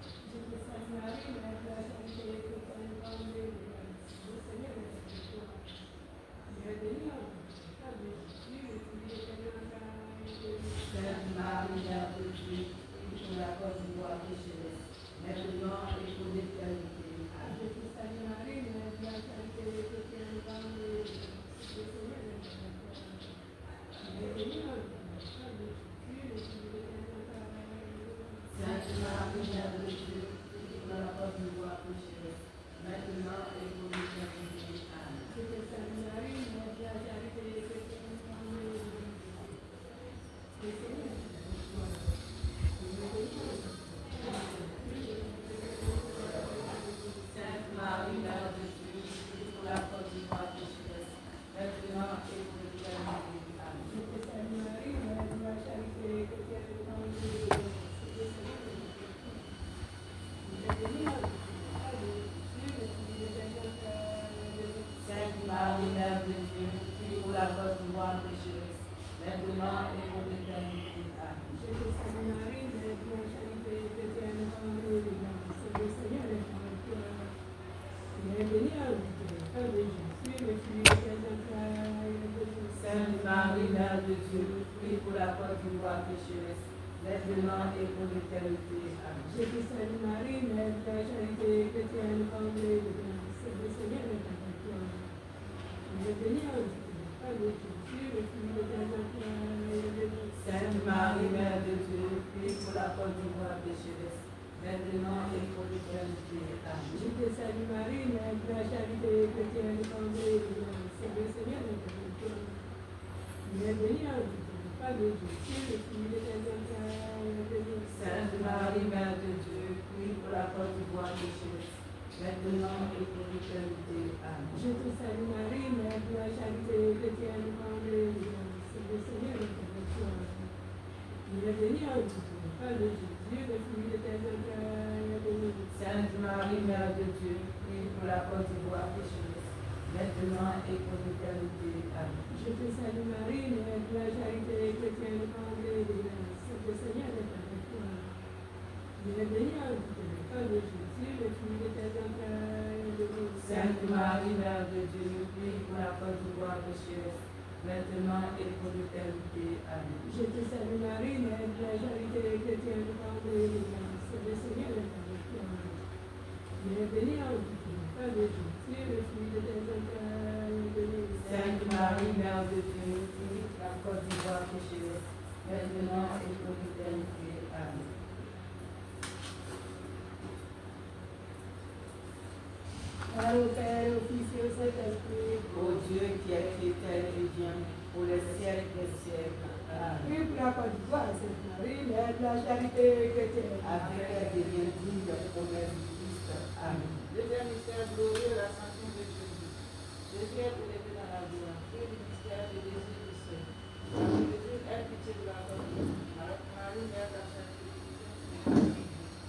D: Sainte Marie, Mère de Dieu, prie pour la Côte d'Ivoire pécheresse, maintenant et pour l'éternité. Amen. Sainte Marie, Mère de Dieu, prie pour la Côte d'Ivoire pécheresse, maintenant et pour l'éternité. Amen.
A: Je te salue Marie, Mère de la charité, chrétienne, fondée de le Seigneur est avec toi.
D: Sainte Marie, Mère de Dieu, prie pour la force du roi pécheresse, maintenant et pour l'éternité. Amen.
A: Je te salue Marie, Mère de la charité, chrétienne, fondée de le Seigneur est avec toi. Vous êtes bénie entre
D: Sainte Marie, Mère de Dieu, prie pour la force du roi pécheresse, maintenant et pour l'éternité. Amen.
A: je te salue Marie, Mère de la charité, chrétienne, fondée de le Seigneur est avec toi. Tu es bénie entre les femmes et Jésus, le fruit de tes entrailles, est béni.
D: Sainte Marie, Mère de Dieu, prie pour la force du roi pécheresse, maintenant et pour l'éternité. Amen.
A: Je te salue Marie, Mère de la charité, chrétienne, fondée de grâce, le Seigneur est avec toi. Tu es bénie entre les femmes et Jésus, le fruit de tes entrailles, est béni.
D: Sainte Marie, Mère de Dieu, prie pour la force du roi pécheresse, maintenant et pour l'éternité. Amen.
A: Je te salue Marie, Mère de la charité, chrétienne, fondée de grâce, le Seigneur est avec toi. Tu es bénie entre les femmes et Jésus, le fruit de tes entrailles, est béni.
D: Sainte Marie, Mère de Dieu, prie pour la force du roi pécheresse, maintenant et pour l'éternité. Amen.
A: Je te salue Marie, Mère de la charité, chrétienne, fondée de grâce, le Seigneur est avec toi. Tu es bénie entre les femmes et Jésus, le fruit de tes entrailles, est béni.
D: Sainte Marie, Mère de Dieu, prie pour la force du roi pécheresse, maintenant et pour l'éternité. Amen.
A: Je te salue Marie, Mère de la charité, chrétienne, fondée de grâce, le Seigneur est avec toi. Tu es bénie entre les femmes et Jésus, le fruit de tes entrailles, est béni.
D: Sainte Marie, Mère de Dieu, prie pour la force du roi pécheresse, maintenant et pour l'éternité. Amen.
A: Je te salue Marie, Mère de la charité, chrétienne, fondée de grâce, le Seigneur est avec toi. Tu es bénie entre les femmes et Jésus, le fruit de tes entrailles, est béni.
D: Sainte Marie, Mère de Dieu, prie pour la force du roi pécheresse, maintenant et pour l'éternité. Amen.
A: Gloire au Père, au Fils et au Saint-Esprit.
D: Ô Dieu qui es éternel et vient, pour les siècles des siècles. Amen.
A: Prie pour la gloire, Sainte Marie, Mère de la charité chrétienne.
D: Avec elle devient digne de promesse du Christ. Amen.
C: Deuxième mystère glorieux, l'ascension de Jésus. Jésus est élevé dans la gloire. Puis le mystère de Jésus du ciel. Jésus est pitié de la famille. Marie, Mère de la charité chrétienne.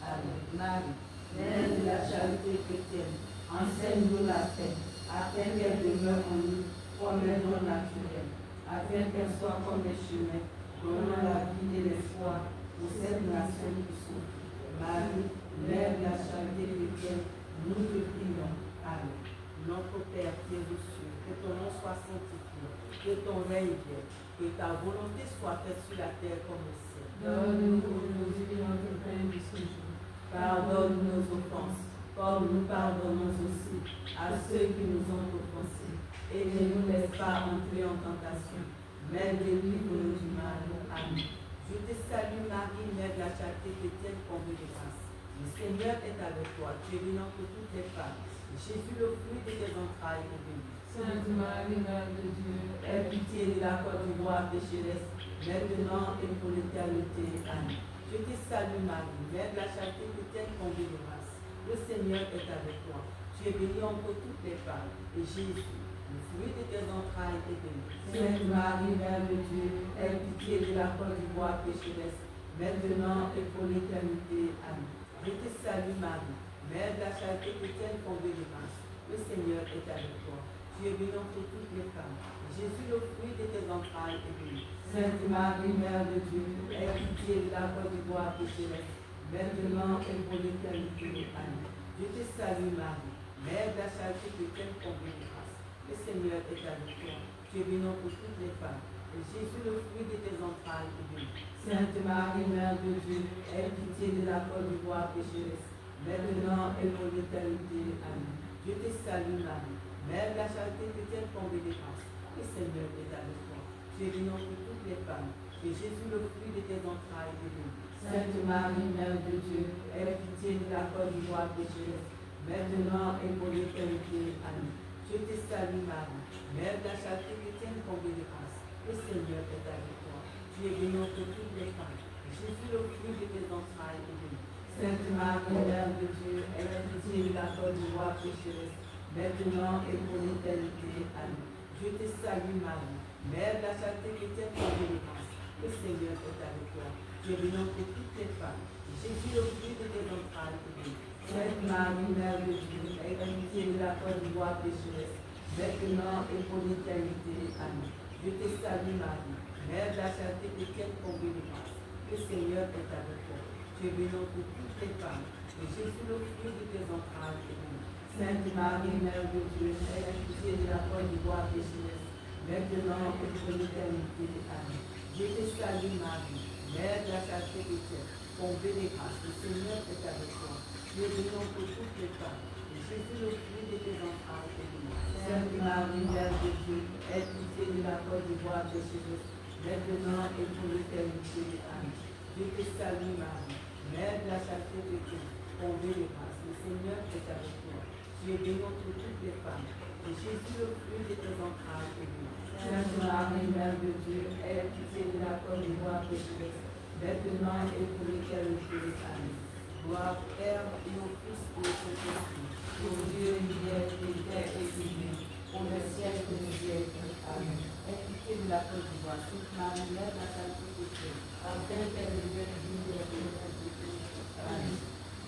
D: Amen. Marie, Mère de la charité chrétienne, enseigne-nous la paix, afin qu'elle demeure en nous comme un don naturel, afin qu'elle soit comme les chemins, donnant la vie et l'espoir pour cette nation qui souffre. Marie, Mère de la charité chrétienne, nous te prions. Amen. Notre Père qui es aux cieux, que ton nom soit sanctifié, que ton règne vienne, que ta volonté soit faite sur la terre comme au ciel.
A: Donne-nous aujourd'hui notre pain de ce jour.
D: Pardonne nos offenses, comme nous pardonnons aussi à ceux qui nous ont offensés. Et ne nous laisse pas entrer en tentation, mais délivre-nous du mal. Amen. Je te salue Marie, Mère de la charité chrétienne, comblée de grâce. Le Seigneur est avec toi, tu es bénie entre toutes les femmes. Et Jésus, le fruit de tes entrailles, est béni.
A: Sainte Marie, Mère de Dieu,
D: Aie pitié de la cause du roi pécheresse, maintenant et pour l'éternité. Amen. Je te salue Marie, Mère de la charité chrétienne, comblée de grâce. Le Seigneur est avec toi. Tu es bénie entre toutes les femmes. Et Jésus, le fruit de tes entrailles, est béni. Sainte Marie, Mère de Dieu, aie pitié de la cause du roi pécheresse, maintenant et pour l'éternité. Amen. Je te salue Marie, Mère de la charité chrétienne, comblée de grâce. Le Seigneur est avec toi. Tu es bénie entre toutes les femmes. Jésus, le fruit de tes entrailles, est béni. Sainte Marie, Mère de Dieu, aie pitié de la cause du roi pécheresse, maintenant et pour l'éternité. Amen. Je te salue Marie, Mère de la charité chrétienne, comblée de grâce. Le Seigneur est avec toi. Tu es bénie entre toutes les femmes. Et Jésus, le fruit de tes entrailles, est béni. Sainte Marie, Mère de Dieu, aie pitié de la cause du roi pécheresse, maintenant et pour l'éternité. Amen. Je te salue Marie, Mère de la charité chrétienne, comblée de grâce. Le Seigneur est avec toi. Tu es bénie entre toutes les femmes. Et Jésus, le fruit de tes entrailles, est béni. Sainte Marie, Mère de Dieu, aie pitié de la cause du roi pécheresse, maintenant et pour l'éternité. Amen. Je te salue Marie, Mère de la charité chrétienne, comblée de grâce. Le Seigneur est avec toi. Tu es bénie entre toutes les femmes. Jésus, le fruit de tes entrailles, est béni. Sainte Marie, Mère de Dieu, elle a pitié de la cause du roi pécheresse, maintenant et pour l'éternité. Amen. Je te salue Marie, Mère de la charité chrétienne, comblée de grâce. Le Seigneur est avec toi. Tu es bénie entre toutes les femmes. Jésus, le fruit de tes entrailles, est béni. Sainte Marie, Mère de Dieu, elle a pitié de la cause du roi pécheresse, maintenant et pour l'éternité. Amen. Je te salue Marie, Mère de la charité chrétienne, comblée de grâce. Le Seigneur est avec toi. Tu es bénie entre toutes les femmes. Et Jésus, le fruit de tes entrailles, est béni. Sainte Marie, Mère de Dieu, elle a pitié de la cause du roi pécheresse, maintenant et pour l'éternité. Amen. Je te salue Marie, Mère de la charité chrétienne, comblée de grâce. Le Seigneur est avec toi. Tu es bénie entre toutes les femmes. Et Jésus, le fruit de tes entrailles, est béni. Sainte Marie, Mère de Dieu, aie pitié de la cause du roi pécheresse, maintenant et pour l'éternité. Amen. Je te salue Marie, Mère de la charité chrétienne, comblée de grâce. Le Seigneur est avec toi. Tu es bénie entre toutes les femmes. Et Jésus, le fruit de tes entrailles, est béni. Sainte Marie, Mère de Dieu, aie pitié de la cause du roi pécheresse, maintenant et pour l'éternité. Amen. Gloire au Père et au Fils et au Saint-Esprit, au Dieu hier et terre et divin, pour le siècle des siècles. Amen. Aie pitié de la cause du roi, Sainte Marie, Mère de la charité chrétienne, afin qu'elle devienne digne de la bénédiction. Amen.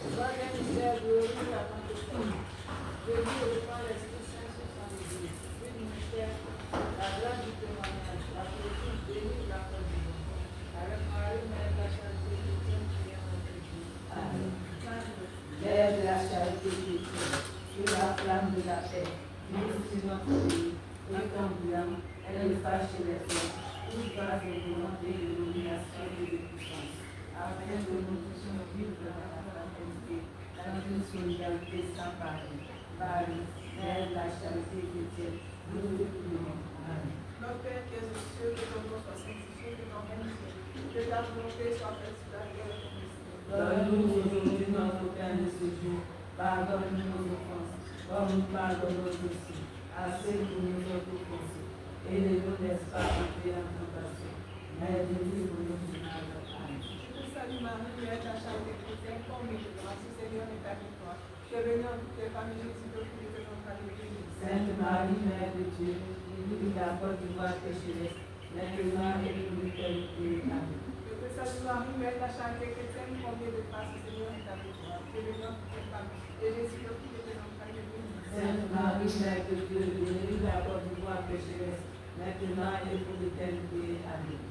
C: Troisième mystère glorieux, la Pentecôte. Jésus reprend l'Esprit Saint sur son Église. Puis mystère, la grâce du témoignage, la politique bénie, la cause du monde. Avec Marie, Mère de la charité chrétienne, qui est notre Église.
D: Amen. Mère de la charité chrétienne, sur la flamme de la paix, sur notre pays, et conduisant, elle efface chez les hommes, toute grâce de volonté, de domination et de puissance, afin que nous puissions vivre dans la fraternité, dans une solidarité sans pareil. Marie, Mère de la charité chrétienne, nous te prions. Amen.
B: Notre Père qui es aux cieux, que ton nom soit sanctifié, que ton règne vienne, que ta volonté soit faite sur la terre comme au ciel.
D: Donne-nous aujourd'hui notre pain de ce jour. Pardonne-nous nos offenses, comme nous pardonnons aussi à ceux qui nous ont offensés. Et ne nous laisse pas entrer en tentation, mais délivre-nous du mal. Amen.
B: Je te salue Marie, Mère de la charité chrétienne, comblée de grâce, le Seigneur est avec toi. Tu es bénie en toutes les femmes, et Jésus, le fruit de tes entrailles, est béni.
D: Sainte Marie, Mère de Dieu, délivre la cause du roi pécheresse, maintenant et pour l'éternité. Amen.
B: Je te salue Marie, Mère de la charité chrétienne, comblée de grâce, le Seigneur est avec toi. Tu es bénie en toutes les femmes, et Jésus, le fruit de tes entrailles, est béni.
D: Sainte Marie, Mère de Dieu, délivre la cause du roi pécheresse, maintenant et pour l'éternité. Amen.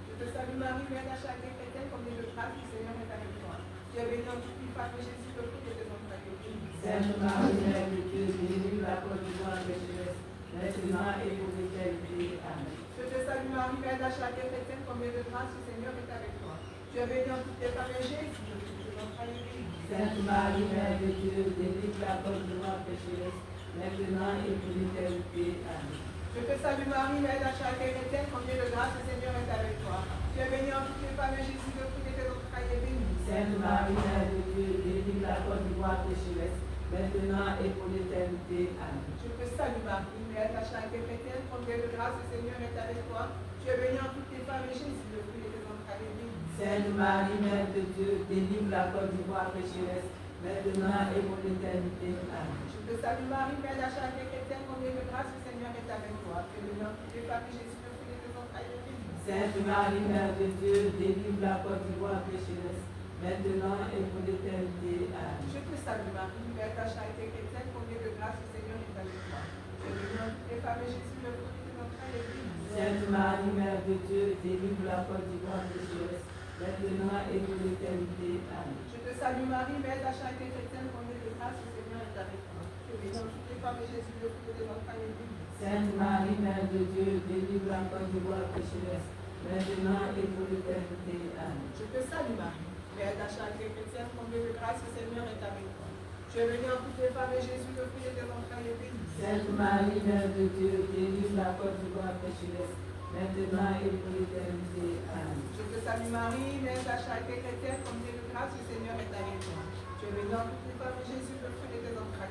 B: Je te salue Marie, Mère de la charité chrétienne, comblée de grâce, le Seigneur est avec toi. Tu es bénie en toutes les femmes, et Jésus, le fruit de tes entrailles, est béni.
D: Sainte Marie, Mère de Dieu, délivre la cause du roi pécheresse, maintenant et pour l'éternité. Amen.
B: Je te salue Marie, Mère de la charité chrétienne, comblée de grâce, le Seigneur est avec toi. Tu es bénie en toutes les femmes, et Jésus, le fruit de tes entrailles, est béni.
D: Sainte Marie, Mère de Dieu, délivre la cause du roi pécheresse, maintenant et pour l'éternité. Amen.
B: Je te salue Marie, Mère de la charité chrétienne, comblée de grâce, le Seigneur est avec toi. Tu es bénie en toutes les femmes, et Jésus, le fruit de tes entrailles, est béni.
D: Sainte Marie, Mère de Dieu, délivre la cause du roi pécheresse, maintenant et pour l'éternité. Amen.
B: Je te salue Marie, Mère de la charité chrétienne, comblée de grâce, le Seigneur est avec toi. Tu es bénie en toutes les femmes, et Jésus, le fruit de tes entrailles, est béni.
D: Sainte Marie, Mère de Dieu, délivre la cause du roi pécheresse, maintenant et pour l'éternité. Amen.
B: Je te salue Marie, Mère de la charité chrétienne, comblée de grâce, le Seigneur est avec toi. Tu es bénie en toutes les femmes, et Jésus, le fruit de tes entrailles, est béni.
D: Sainte Marie, Mère de Dieu, délivre la cause du roi pécheresse, maintenant et pour l'éternité. Amen.
B: Je te salue Marie, Mère de la charité chrétienne, comblée de grâce, le Seigneur est avec toi. Tu es bénie en toutes les femmes, et Jésus, le fruit de tes entrailles, est béni.
D: Sainte Marie, Mère de Dieu, délivre la cause du roi pécheresse, maintenant et pour l'éternité. Amen.
B: Je te salue Marie, Mère de la charité chrétienne, comblée de grâce, le Seigneur est avec toi. Tu es bénie en toutes les femmes, et Jésus, le fruit de tes entrailles, est béni.
D: Sainte Marie, Mère de Dieu, délivre la cause du roi pécheresse, maintenant et pour l'éternité. Amen.
B: Je te salue Marie, Mère de la charité chrétienne, comblée de grâce, le Seigneur est avec toi. Tu es bénie en toutes les femmes, et Jésus, le fruit de tes entrailles, est béni.
D: Sainte Marie, Mère de Dieu, délivre la cause du roi pécheresse, maintenant et pour l'éternité. Amen.
B: Je te salue Marie, Mère de la charité chrétienne, comblée de grâce, le Seigneur est avec toi. Tu es bénie en toutes les femmes, et Jésus, le fruit de tes entrailles,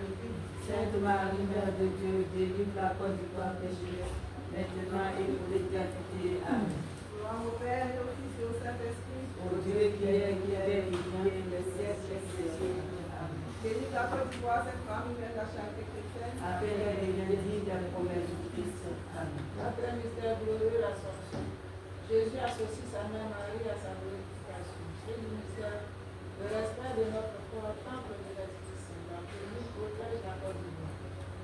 D: Sainte Marie, Mère de Dieu, délivre la Côte d'Ivoire pécheresse, maintenant et pour l'éternité. Amen.
B: Gloire au Père, et au Fils et au Saint-Esprit.
D: Ô Dieu qui est, et vient, les siècles des siècles. Amen.
B: Délivre la Côte d'Ivoire, cette Marie, Mère de la charité chrétienne.
D: Appelle les digne des promesses du Christ. Amen.
C: Quatrième mystère glorieux, l'Assomption. Jésus associe sa mère Marie à sa glorification. Deuxième mystère, le respect de notre corps, temple de l'Esprit Saint, qui nous protège la Côte d'Ivoire.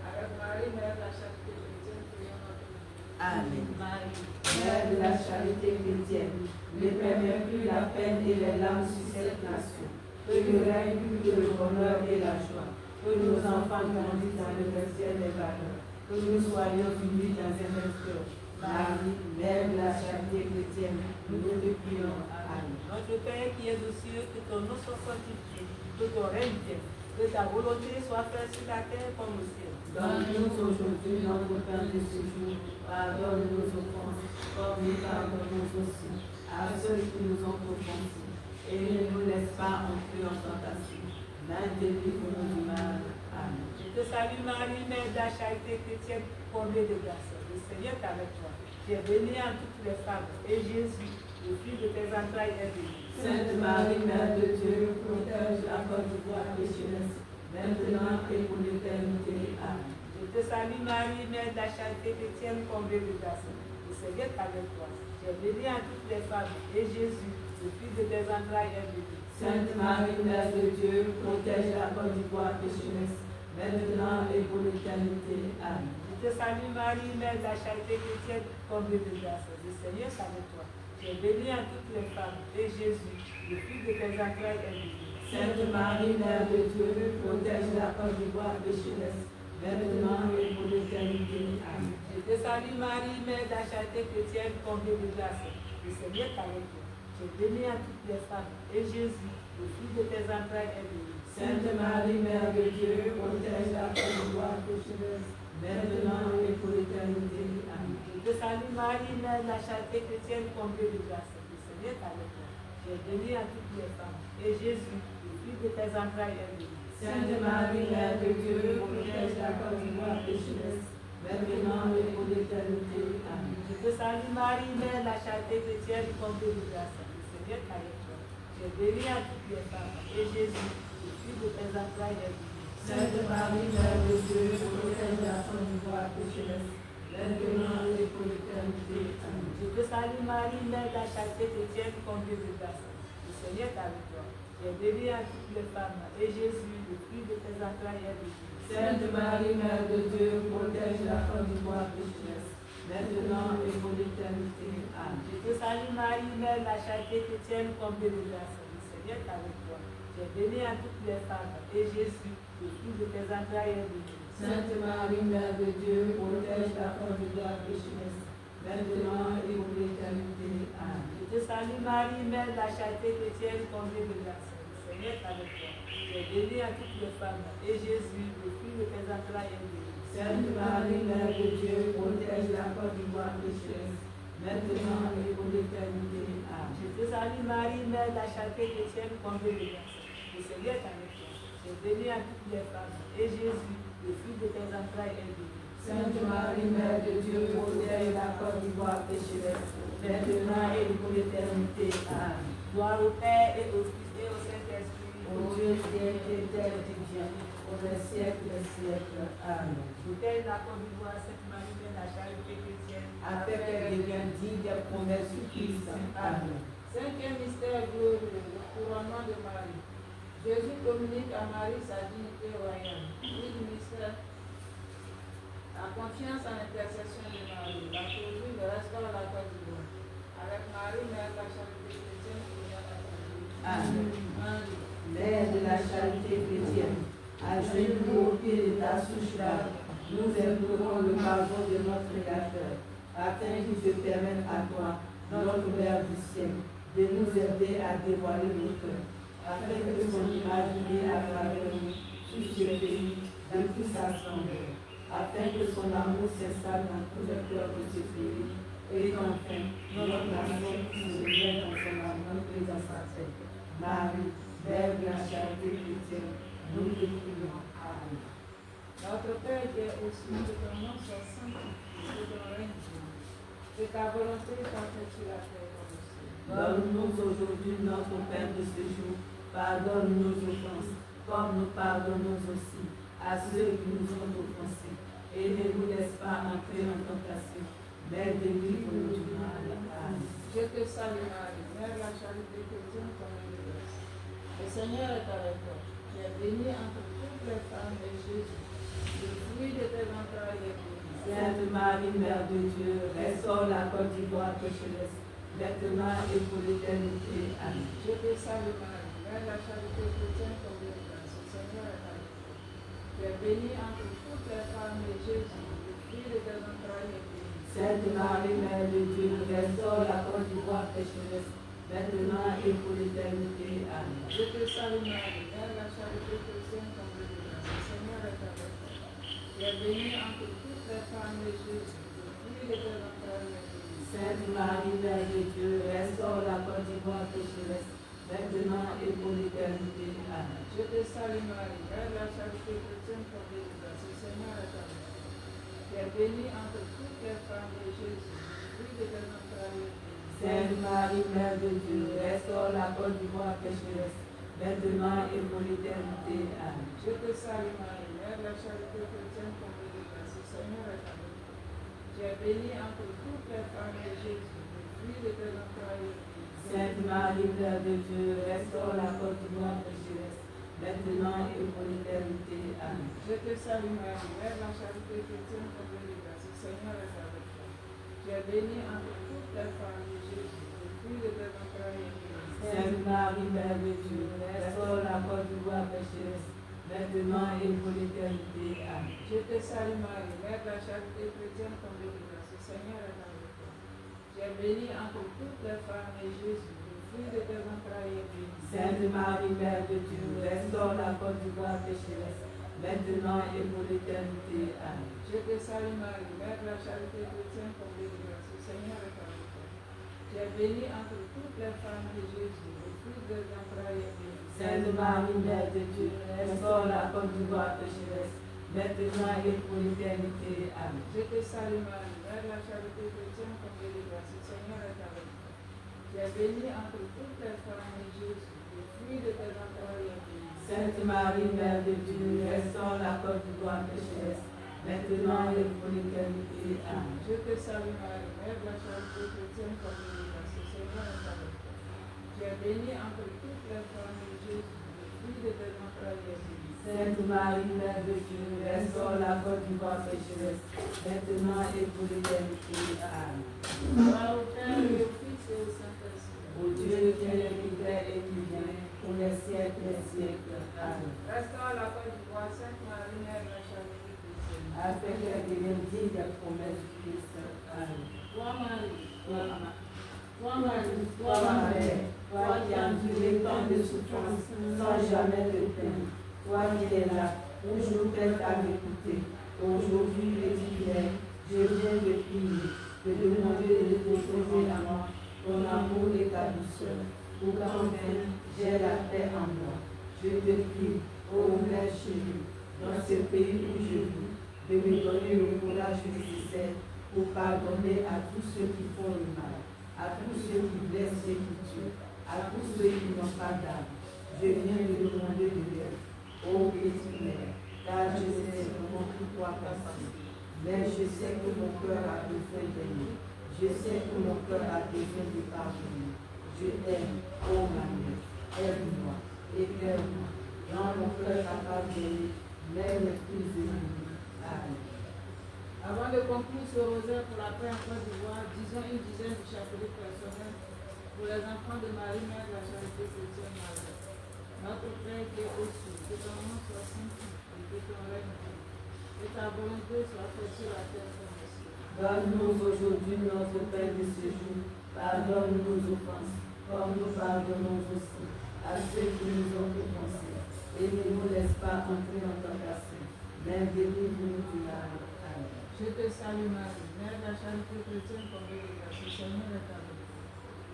C: Avec Marie, Mère de la charité chrétienne, prions notre Dieu.
D: Amen. Marie, Mère de la charité chrétienne, ne permets plus la peine et les larmes sur cette nation. Que le règne plus le bonheur et la joie. Que nos enfants grandissent dans le respect des valeurs. Que nous soyons unis dans un même cœur. Marie, Mère de la charité chrétienne, nous te prions. Amen.
E: Notre Père qui es aux cieux, que ton nom soit sanctifié, que ton règne vienne, que ta volonté soit faite sur la terre comme au ciel.
D: Donne-nous aujourd'hui notre pain de ce jour. Pardonne nos offenses, comme nous pardonnons aussi à ceux qui nous ont offensés. Et ne nous laisse pas entrer en tentation, mais délivre-nous du mal. Amen.
E: Je te salue Marie, Mère de la charité chrétienne, comblée de grâce. Le Seigneur est avec toi. Tu es bénie en toutes les femmes, et Jésus, le fruit de tes entrailles, est béni.
D: Sainte Marie, Mère de Dieu, protège la Côte d'Ivoire pécheresse, maintenant et pour l'éternité. Amen.
E: Je te salue Marie, Mère de la charité chrétienne, comblée de grâce. Le Seigneur est avec toi. Tu es bénie en toutes les femmes, et Jésus, le fruit de tes entrailles, est béni.
D: Sainte Marie, Mère de Dieu, protège la Côte d'Ivoire pécheresse, maintenant et pour l'éternité. Amen.
E: Je te salue Marie, Mère de la charité chrétienne, comblée de grâce. Le Seigneur est avec toi. Tu es bénie en toutes les femmes, et Jésus, le fruit de tes entrailles, est béni.
D: Sainte Marie, Mère de Dieu, protège la Côte d'Ivoire pécheresse, maintenant et pour l'éternité. Amen.
E: Je te salue Marie, Mère de la charité chrétienne, comblée de grâce. Le Seigneur est avec toi. Tu es bénie en toutes les femmes, et Jésus, le fruit de tes entrailles, est béni.
D: Sainte Marie, Mère de Dieu, protège la Côte d'Ivoire pécheresse, maintenant et pour l'éternité. Amen.
E: Je te salue Marie, Mère de la charité chrétienne, comblée de grâce. Le Seigneur est avec toi. Tu es bénie en toutes les femmes, et Jésus, le fruit de tes entrailles, est béni.
D: Sainte Marie, Mère de Dieu, protège la Côte d'Ivoire pécheresse, maintenant et pour l'éternité. Amen.
E: Je te salue Marie, Mère de la charité chrétienne, comblée de grâce. Le Seigneur est avec toi. Tu es bénie en toutes les femmes, et Jésus, le fruit de tes entrailles, est béni.
D: Sainte Marie, Mère de Dieu, protège la Côte d'Ivoire pécheresse, maintenant et pour l'éternité. Amen.
E: Je te salue Marie, Mère de la charité chrétienne, comblée de grâce. Le Seigneur est avec toi. Tu es bénie en toutes les femmes, et Jésus, le fruit de tes entrailles, est béni.
D: Sainte Marie, Mère de Dieu, protège la Côte d'Ivoire pécheresse, maintenant et pour l'éternité. Amen.
E: Je te salue Marie, Mère de la charité chrétienne, comblée de grâce. Le Seigneur est avec toi. Tu es bénie en toutes les femmes, et Jésus, le fruit de tes entrailles, est béni.
D: Sainte Marie, Mère de Dieu, protège la Côte d'Ivoire pécheresse, maintenant et pour l'éternité. Amen.
E: Je te salue Marie, Mère de la charité chrétienne, comblée de grâce. Le Seigneur est avec toi. Tu es bénie en toutes les femmes, et Jésus, le fruit de tes entrailles, est béni.
D: Sainte Marie, Mère de Dieu, protège la Côte d'Ivoire pécheresse, maintenant et pour l'éternité. Amen.
E: Je te salue Marie, Mère de la charité chrétienne, comblée de grâce. Le Seigneur est avec toi. Tu es bénie en toutes les femmes, et Jésus, le fruit de tes entrailles, est béni.
D: Sainte Marie, Mère de Dieu, protège la Côte d'Ivoire pécheresse, maintenant et pour l'éternité. Amen.
E: Gloire au Père et au Fils et au Saint-Esprit.
D: Ô Dieu qui est éternel et divin, pour les siècles des siècles. Amen.
E: Protège la Côte d'Ivoire, Sainte Marie, Mère de la charité chrétienne.
D: Afin qu'elle devienne digne des promesses du Christ. Amen.
C: Cinquième mystère glorieux, le couronnement de Marie. Jésus communique à Marie sa dignité royale. Huitième mystère, la confiance en l'intercession de Marie. La Jésus de restaure la Côte d'Ivoire. Avec Marie, Mère de la charité chrétienne, prions notre Dieu.
D: Amen.
C: Marie.
D: Mère de la charité chrétienne, agenouille au pied de ta souche là, nous implorons le pardon de notre Créateur, afin qu'il te permette à toi, notre Mère du ciel, de nous aider à dévoiler nos cœurs, afin que son image brille à travers nous, touche le pays de toute sa splendeur, afin que son amour s'installe dans tous les cœurs de ce pays, et qu'enfin, notre nation se mette dans son amour et dans sa tête. Marie, Mère de la charité chrétienne, nous te prions. Amen.
B: Notre Père qui est aux cieux, que ton nom soit sanctifié, que ton règne vienne, que ta volonté soit faite sur la terre comme au ciel.
D: Donne-nous aujourd'hui notre pain de ce jour. Pardonne nos offenses, comme nous pardonnons aussi à ceux qui nous ont offensés. Et ne nous laisse pas entrer en tentation, mais délivre-nous du mal. Amen.
B: Je te salue Marie, Mère de la charité chrétienne, ton nom de grâce. Le Seigneur est avec toi. Tu es bénie entre toutes les femmes et Jésus, le fruit de tes entrailles est béni.
D: Sainte Marie, Mère de Dieu, restaure la Côte d'Ivoire pécheresse, maintenant et pour l'éternité. Amen.
B: Je te salue Marie, Mère de la charité chrétienne, ton nom de grâce. Le Seigneur est avec toi. Tu es bénie entre toutes les femmes et Jésus, le fruit de tes entrailles est béni.
D: Sainte Marie, Mère de Dieu, restaure la Côte d'Ivoire pécheresse, maintenant et pour l'éternité. Amen.
B: Je te salue Marie, Mère de la charité chrétienne, ton nom de grâce. Le Seigneur est avec toi. Tu es bénie entre toutes les femmes et Jésus, le fruit de tes entrailles est béni.
D: Sainte Marie, Mère de Dieu, restaure la Côte d'Ivoire pécheresse, maintenant et pour l'éternité. Amen.
B: Je te salue Marie, Mère de la charité chrétienne, ton nom de grâce. Le Seigneur est avec toi. Tu es bénie entre toutes les femmes et Jésus, le fruit de tes entrailles est béni.
D: Sainte Marie, Mère de Dieu, restaure la Côte d'Ivoire pécheresse, maintenant et pour l'éternité. Amen.
B: Je te salue Marie, Mère de la charité chrétienne, ton nom de grâce. Le Seigneur est avec toi. Tu es bénie entre toutes les femmes et Jésus, le fruit de tes entrailles est béni.
D: Sainte Marie, Mère de Dieu, restaure la Côte d'Ivoire pécheresse, maintenant et pour l'éternité. Amen.
B: Je te salue Marie, Mère de la charité chrétienne, ton nom de grâce. Le Seigneur est avec toi. Tu es bénie entre toutes les femmes et Jésus, le fruit de tes entrailles est béni.
D: Sainte Marie, Mère de Dieu, restaure la Côte d'Ivoire pécheresse, maintenant et pour l'éternité. Amen.
B: Je te salue Marie, Mère de la charité chrétienne, ton nom de grâce. Le Seigneur est avec toi. Tu es bénie entre toutes les femmes et Jésus, le fruit de tes entrailles est béni.
D: Sainte Marie, Mère de Dieu, restaure la Côte d'Ivoire pécheresse, maintenant et pour l'éternité. Amen.
B: Je te salue Marie, Mère de la charité chrétienne, ton nom de grâce. Le Seigneur est avec toi. Tu es bénie entre toutes les femmes et Jésus, le fruit de tes entrailles est béni.
D: Sainte Marie, Mère de Dieu, restaure la Côte d'Ivoire pécheresse, maintenant et pour l'éternité. Amen.
B: Je te salue Marie, Mère de la charité chrétienne, ton nom de grâce. Le Seigneur est avec toi. Tu es bénie entre toutes les femmes et Jésus, le fruit de tes entrailles est béni.
D: Sainte Marie, Mère de Dieu, restaure la Côte d'Ivoire pécheresse, maintenant et pour l'éternité. Amen.
B: Je te salue Marie, Mère de la charité chrétienne, ton nom de grâce. Le Seigneur est avec toi. Tu es bénie entre toutes les femmes et Jésus, le fruit de tes entrailles est béni.
D: Sainte Marie, Mère de Dieu, restaure la Côte d'Ivoire pécheresse, maintenant et pour l'éternité. Amen.
B: Gloire au Père et au Fils et au Saint-Esprit.
D: Ô Dieu qui est fidèle et qui vient, pour les siècles des siècles. Amen.
B: Restaure la Côte d'Ivoire, Sainte Marie, Mère de la charité chrétienne.
D: Afin qu'elle devienne digne des promesses du Christ. Amen.
B: Toi Marie,
D: Toi,
B: toi Marie,
D: toi, ma mère, toi qui as enduré tant de souffrances sans jamais te plaindre, toi qui es là, toujours prête à m'écouter, aujourd'hui et d'hier, je viens de prier, de demander de déposer à moi ton amour et ta douceur, pour qu'enfin j'ai la paix en moi. Je te prie, ô Mère chérie, dans ce pays où je vis, de me donner le courage nécessaire pour pardonner à tous ceux qui font le mal, à tous ceux qui blessent et qui tuent, à tous ceux qui n'ont pas d'âme. Je viens de demander de l'aide, ô petite mère, car je sais comment tout toi passer. Mais je sais que mon cœur a besoin d'aimer. Je sais que mon cœur a besoin de pardonner. Je t'aime, ô ma mère, aide-moi, éclaire-moi, rends mon cœur capable d'aimer, même les plus éloignés. Amen.
B: avant de conclure ce rosaire pour la paix en Côte d'Ivoire, disons une dizaine de chapelets personnels pour les enfants de Marie, Mère de la charité chrétienne Marie. Notre Père qui est aux cieux, que ton nom soit sanctifié, que ton règne vienne, que ta volonté soit faite sur la terre comme au ciel.
D: Donne-nous aujourd'hui notre pain de ce jour. Pardonne nos offenses, comme nous pardonnons aussi à ceux qui nous ont offensés. Et ne nous laisse pas entrer en tentation, mais délivre-nous du mal. Amen.
B: Je te salue Marie, Mère de la charité chrétienne comblée de grâce, le Seigneur est avec toi.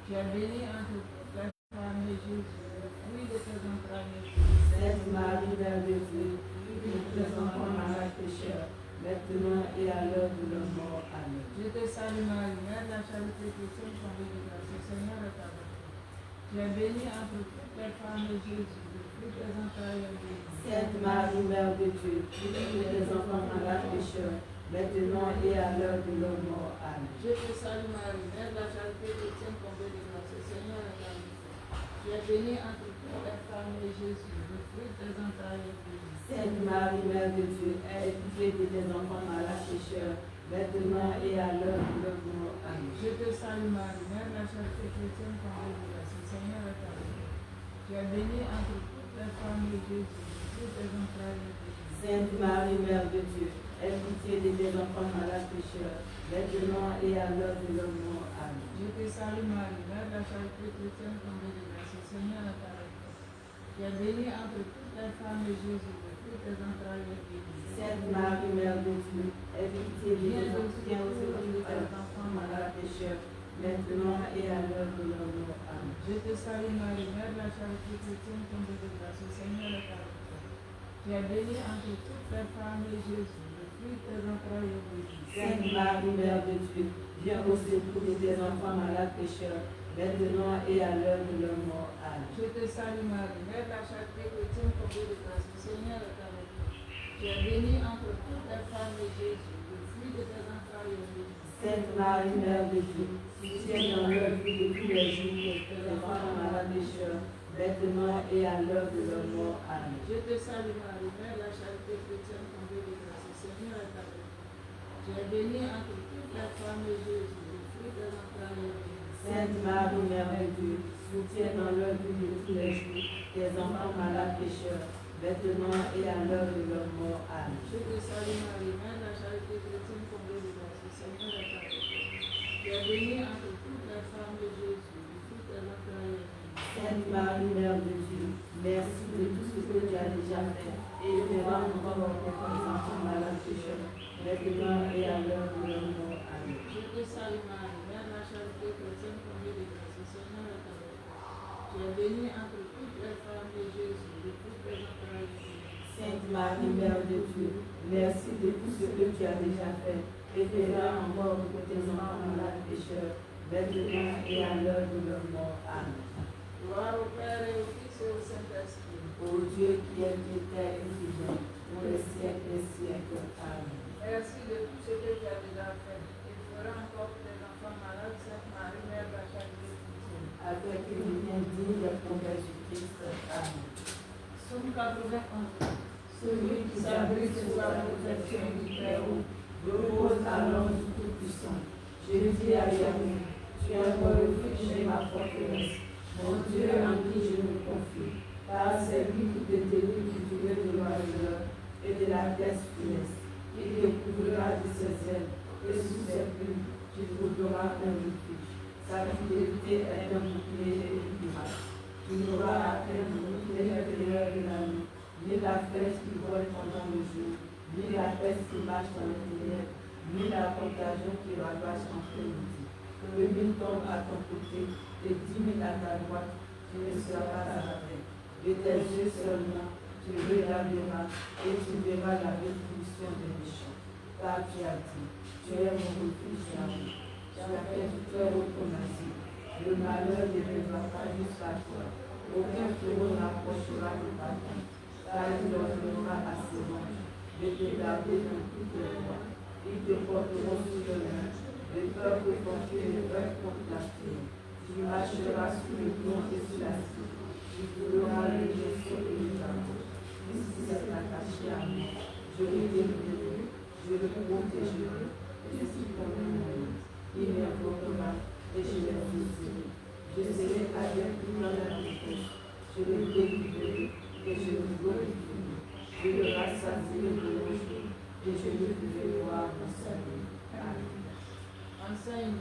B: Tu es bénie entre toutes les femmes et Jésus, le fruit de tes entrailles est béni.
D: Sainte Marie, Mère de Dieu, prie pour les enfants malades
C: salue Marie, Mère de la charité chrétienne, comblée de grâce, le Seigneur est avec toi. Tu es bénie entre toutes les femmes et Jésus, le fruit de tes entrailles est béni.
D: Sainte Marie, Mère de Dieu, prie pour les enfants malades pécheurs, maintenant et à l'heure de leur mort. Amen.
C: Je te salue Marie, Mère de la charité chrétienne, comblée de grâce, le Seigneur est avec toi. Tu es bénie entre toutes les femmes et Jésus, le fruit de tes entrailles est béni.
D: Sainte Marie, Mère de Dieu, aie pitié de tes enfants malades pécheurs, maintenant et à l'heure de leur mort. Amen.
C: Je te salue Marie, Mère de la charité chrétienne, comblée de grâce, le Seigneur est avec toi. Tu es bénie entre toutes les femmes et Jésus, le fruit de tes entrailles est béni.
D: Sainte Marie, Mère de Dieu, aie pitié de tes enfants malades pécheurs, maintenant et à l'heure de leur mort. Amen.
C: Je te salue Marie, Mère de la charité chrétienne, comblée de grâce, le Seigneur est avec toi. Tu es bénie entre toutes les femmes et Jésus, le fruit de tes entrailles est béni.
D: Sainte Marie, Mère de Dieu, aie pitié de tes enfants malades pécheurs, maintenant et à l'heure de leur mort. Amen.
C: Je te salue Marie, Mère de la charité chrétienne, comblée de grâce, le Seigneur est avec toi. Tu es bénie entre toutes les femmes et Jésus, le fruit de tes entrailles est béni.
D: Sainte Marie, Mère de Dieu, viens au secours de tes enfants malades pécheurs, maintenant et à l'heure de leur mort. Amen.
C: Je te salue Marie, Mère de la charité chrétienne, comblée de grâce, le Seigneur est avec toi. Tu es bénie entre toutes les femmes et Jésus, le fruit de tes entrailles est béni.
D: Sainte Marie, Mère de Dieu, soutiens dans leur vie de tous les jours tes enfants malades pécheurs, maintenant et à l'heure de leur mort. Amen.
C: Je te salue Marie, Mère de la charité chrétienne, comblée de grâce, le Seigneur est avec toi. Tu es bénie entre toutes les femmes et Jésus, le fruit de tes entrailles est béni.
D: Sainte Marie, Mère de Dieu, soutiens dans leur vie de tous les jours tes enfants malades pécheurs, maintenant et à l'heure de leur mort. Amen.
C: Je te salue Marie, Mère de la charité chrétienne, comblée de grâce, le Seigneur est avec toi. Tu es bénie entre toutes les femmes et Jésus, le fruit de tes entrailles est béni.
D: Sainte Marie, Mère de Dieu, merci de tout ce que tu as déjà fait et fera encore pour tes enfants malades pécheurs, maintenant et à l'heure de leur mort. Amen.
C: Je te salue Marie, Mère de la charité chrétienne, comblée de grâce, le Seigneur est avec toi. Tu es bénie entre toutes les femmes et Jésus, le fruit de tes entrailles est béni.
D: Sainte Marie, Mère de Dieu, merci de tout ce que tu as déjà fait et fera encore pour tes enfants malades pécheurs, maintenant et à l'heure de leur mort. Amen.
C: Gloire au Père et au Fils et au Saint-Esprit.
D: Ô Dieu qui es éternel et vivant, pour les siècles des siècles. Amen.
C: Merci de tout ce que tu as déjà fait et feras encore pour tes enfants malades, Sainte Marie, Mère de la charité chrétienne.
D: Avec une lumière digne de promesse du Christ. Amen.
C: Somme 91.
D: Celui qui s'abrite sous la protection du Très-Haut repose à l'ombre du Tout-Puissant. Je dis à Yahweh, tu es mon refuge et ma forteresse, mon Dieu en qui je me confie, car c'est lui qui te délivre du filet de l'oiseleur et de la teste funeste. Il te couvrira de ses ailes, et sous ses plumes, tu trouveras un refuge. Sa fidélité est un bouclier et une cuirasse. Tu n'auras à craindre ni les frayeurs de la nuit, ni la flèche qui vole pendant le jour, ni la peste qui marche dans les ténèbres, ni la contagion qui ravage en plein midi. Que le mille tombe à ton côté et 10 000 à ta droite, tu ne seras pas atteint. De tes yeux seulement, tu regarderas et tu verras la rétribution des méchants. Car tu as dit, tu es mon refuge, Yahweh. Tu as fait du Très-Haut ton asile. Le malheur ne viendra pas jusqu'à toi. Aucun fléau n'approchera de ta tente, car il ordonnera à ses anges de te garder dans toutes les voies. Ils te porteront sous le main, de peur que ton pied ne heurte contre la terre. Tu marcheras sous le plomb et sous la cible. Tu couleras le gesso et le tambour. Puisqu'il s'est attaché à moi, je le délivrerai, je le protégerai, et je suis ton nom. Il m'invoquera et je le bénirai. Je serai avec lui dans la détresse. Je le délivrerai et je le glorifierai. Je le rassasierai de mon jour et je le ferai voir mon salut. Amen.
C: Enseigne,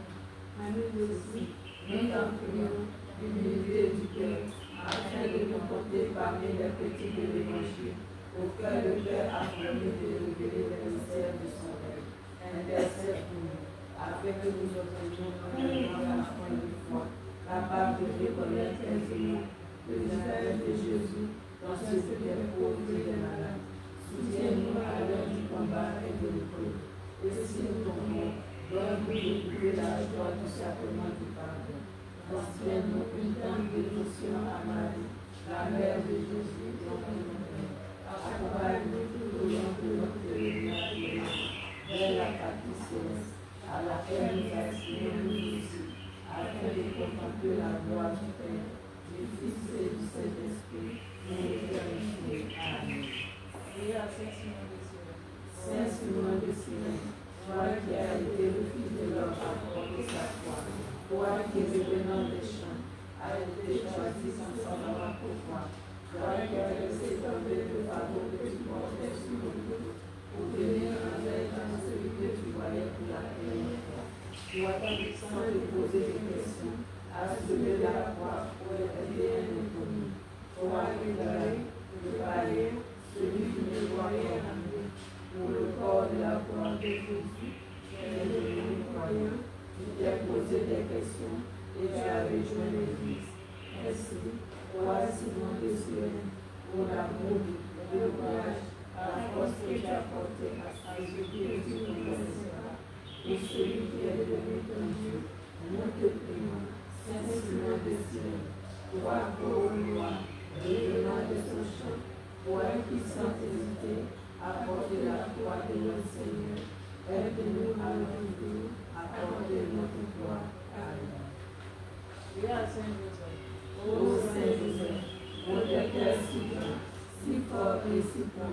A: À nous aussi,
D: Nous t'en prions, l'humilité du cœur, afin de nous porter parmi les petits de l'Évangile, auquel le Père a promis de révéler les mystères de son règne. Intercède pour nous, afin que nous obtenions un élément à la fin de foi, capable de reconnaître aisément le visage de Jésus dans ce qui est pauvre et des malades. Soutiens-nous à l'heure du combat et de l'épreuve. Et si nous tombons, Donne-nous de trouver la joie du sacrement du pardon. Transmets-nous une grande dévotion à Marie, la mère de Jésus et notre Père. Accompagne-nous tout au long de notre pèlerinage vers la patrie céleste, à laquelle nous aspirons nous aussi, afin de contempler la gloire du Père, du Fils et du Saint-Esprit, pour l'éternité. Amen.
C: Et à Saint-Simon de Cyrène.
D: Saint Simon de Cyrène, toi qui as été le Fils de l'homme à porter sa croix, toi qui revenant des champs, as été choisi sans savoir pourquoi, toi qui as laissé tomber le fardeau que tu portais sur le dos, pour venir en aide dans celui que tu voyais pour la première fois. Toi qui, sans te poser de questions, as soulevé la croix pour aider un inconnu. Toi qui l'as le païen, celui qui ne croyait en Dieu, pour le corps de la croix de Jésus, qui est devenu croyant, tu t'es posé des questions et tu as rejoint l'Église. Merci, toi Simon de Cyrène, pour l'amour, le courage, la force que tu as portée à celui que tu ne connaissais pas. Pour celui qui est devenu ton Dieu, nous te prions, Saint Simon de Cyrène, toi pauvre roi, revenant de son champ, toi qui sans hésiter à porter la croix de notre Seigneur, aide-nous à l'envie, à porter notre croix. Amen.
C: Et à Saint-Joseph.
D: Ô Saint Joseph, protecteur si grand, si fort et si bon,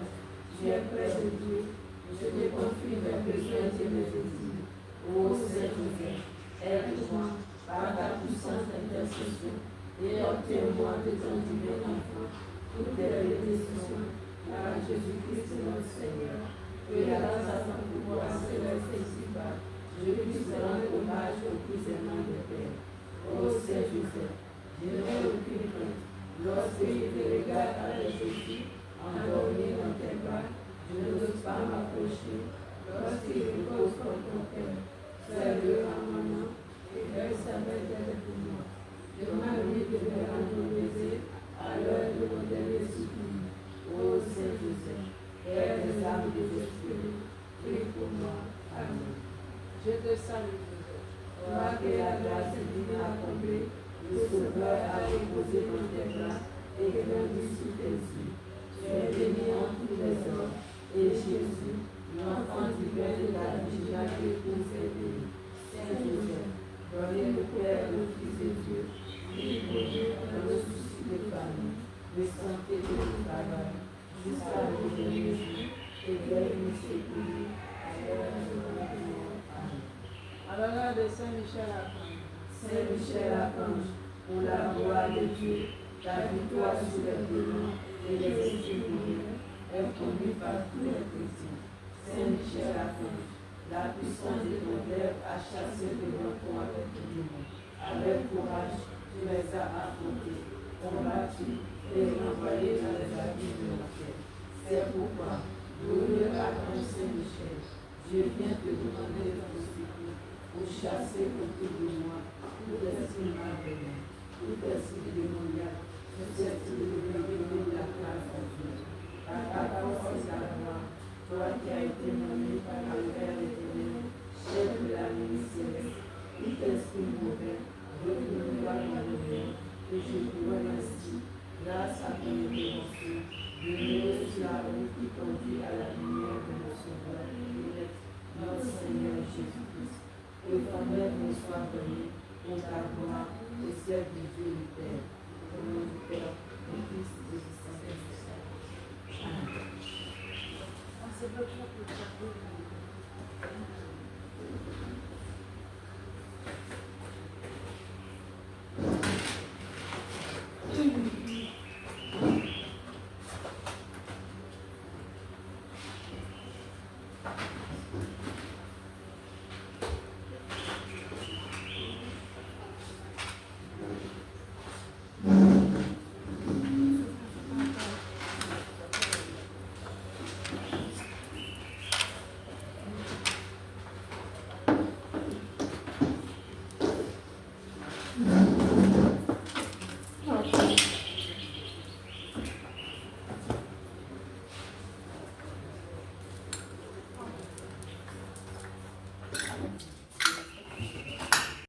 D: tu es près de Dieu, je te confie mes besoins et mes désirs. Ô Saint Joseph, aide-moi par ta puissante intercession et obtiens-moi de ton divin enfant toutes les bénédictions par Jésus-Christ notre Seigneur. Et grâce à ton pouvoir céleste et ici-bas, je puisse rendre hommage au plus aimant des pères. Ô Saint Joseph, je n'ai aucune crainte. Lorsque je te regarde à les yeux, endormi dans tes bras, je n'ose pas m'approcher. Lorsqu'il repose comme ton cœur, serre-le en mon nom et verse sa vertu pour moi. Je m'invite de me rendre baiser à l'heure de mon dernier soupir. Ô Saint Joseph, Père des âmes désespérées, prie pour moi. Amen.
C: Je te salue, Joseph.
D: Toi que la grâce divine a comblé, le Sauveur a reposé dans tes bras et grandi sous tes yeux. Tu es béni entre les hommes, et Jésus, l'enfant divin de la Vierge Marie, nous est béni. Saint Joseph, donné le Père, le Fils de Dieu, prie pour nous dans nos soucis de famille, de santé et de travail, jusqu'à nous de Jésus, et guéris-nous sécurisés, à l'heure de notre mort. Amen.
C: À l'honneur de Saint-Michel Archange.
D: Saint Michel Archange, pour la gloire de Dieu, ta victoire sur les démons et les esprits mauvais est conduite par tous les chrétiens. Saint Michel Archange, la puissance de ton Père a chassé devant toi avec les démons. Avec courage, tu les as affrontés, combattus et renvoyés dans les abîmes de l'enfer. C'est pourquoi, glorieux Archange Saint Michel, je viens te demander ton secours pour chasser autour de moi tout esprit malveillant, tout esprit démoniaque, tout esprit de dévier de la grâce à Dieu. Par ta force et ta gloire, toi qui as été nommé par le Père éternel, chef de la ministre céleste, tout esprit mauvais, retourne-toi dans le bien, et je pourrai ainsi, grâce à ton intervention, demeurer sur la route qui conduit à la lumière de nos sauveurs et notre Seigneur Jésus-Christ. Que ton œuvre soit donnée pour ta gloire et celle du Dieu du Père, au nom du Père, du Fils et du Saint-Esprit. Amen.
C: On se retrouve pour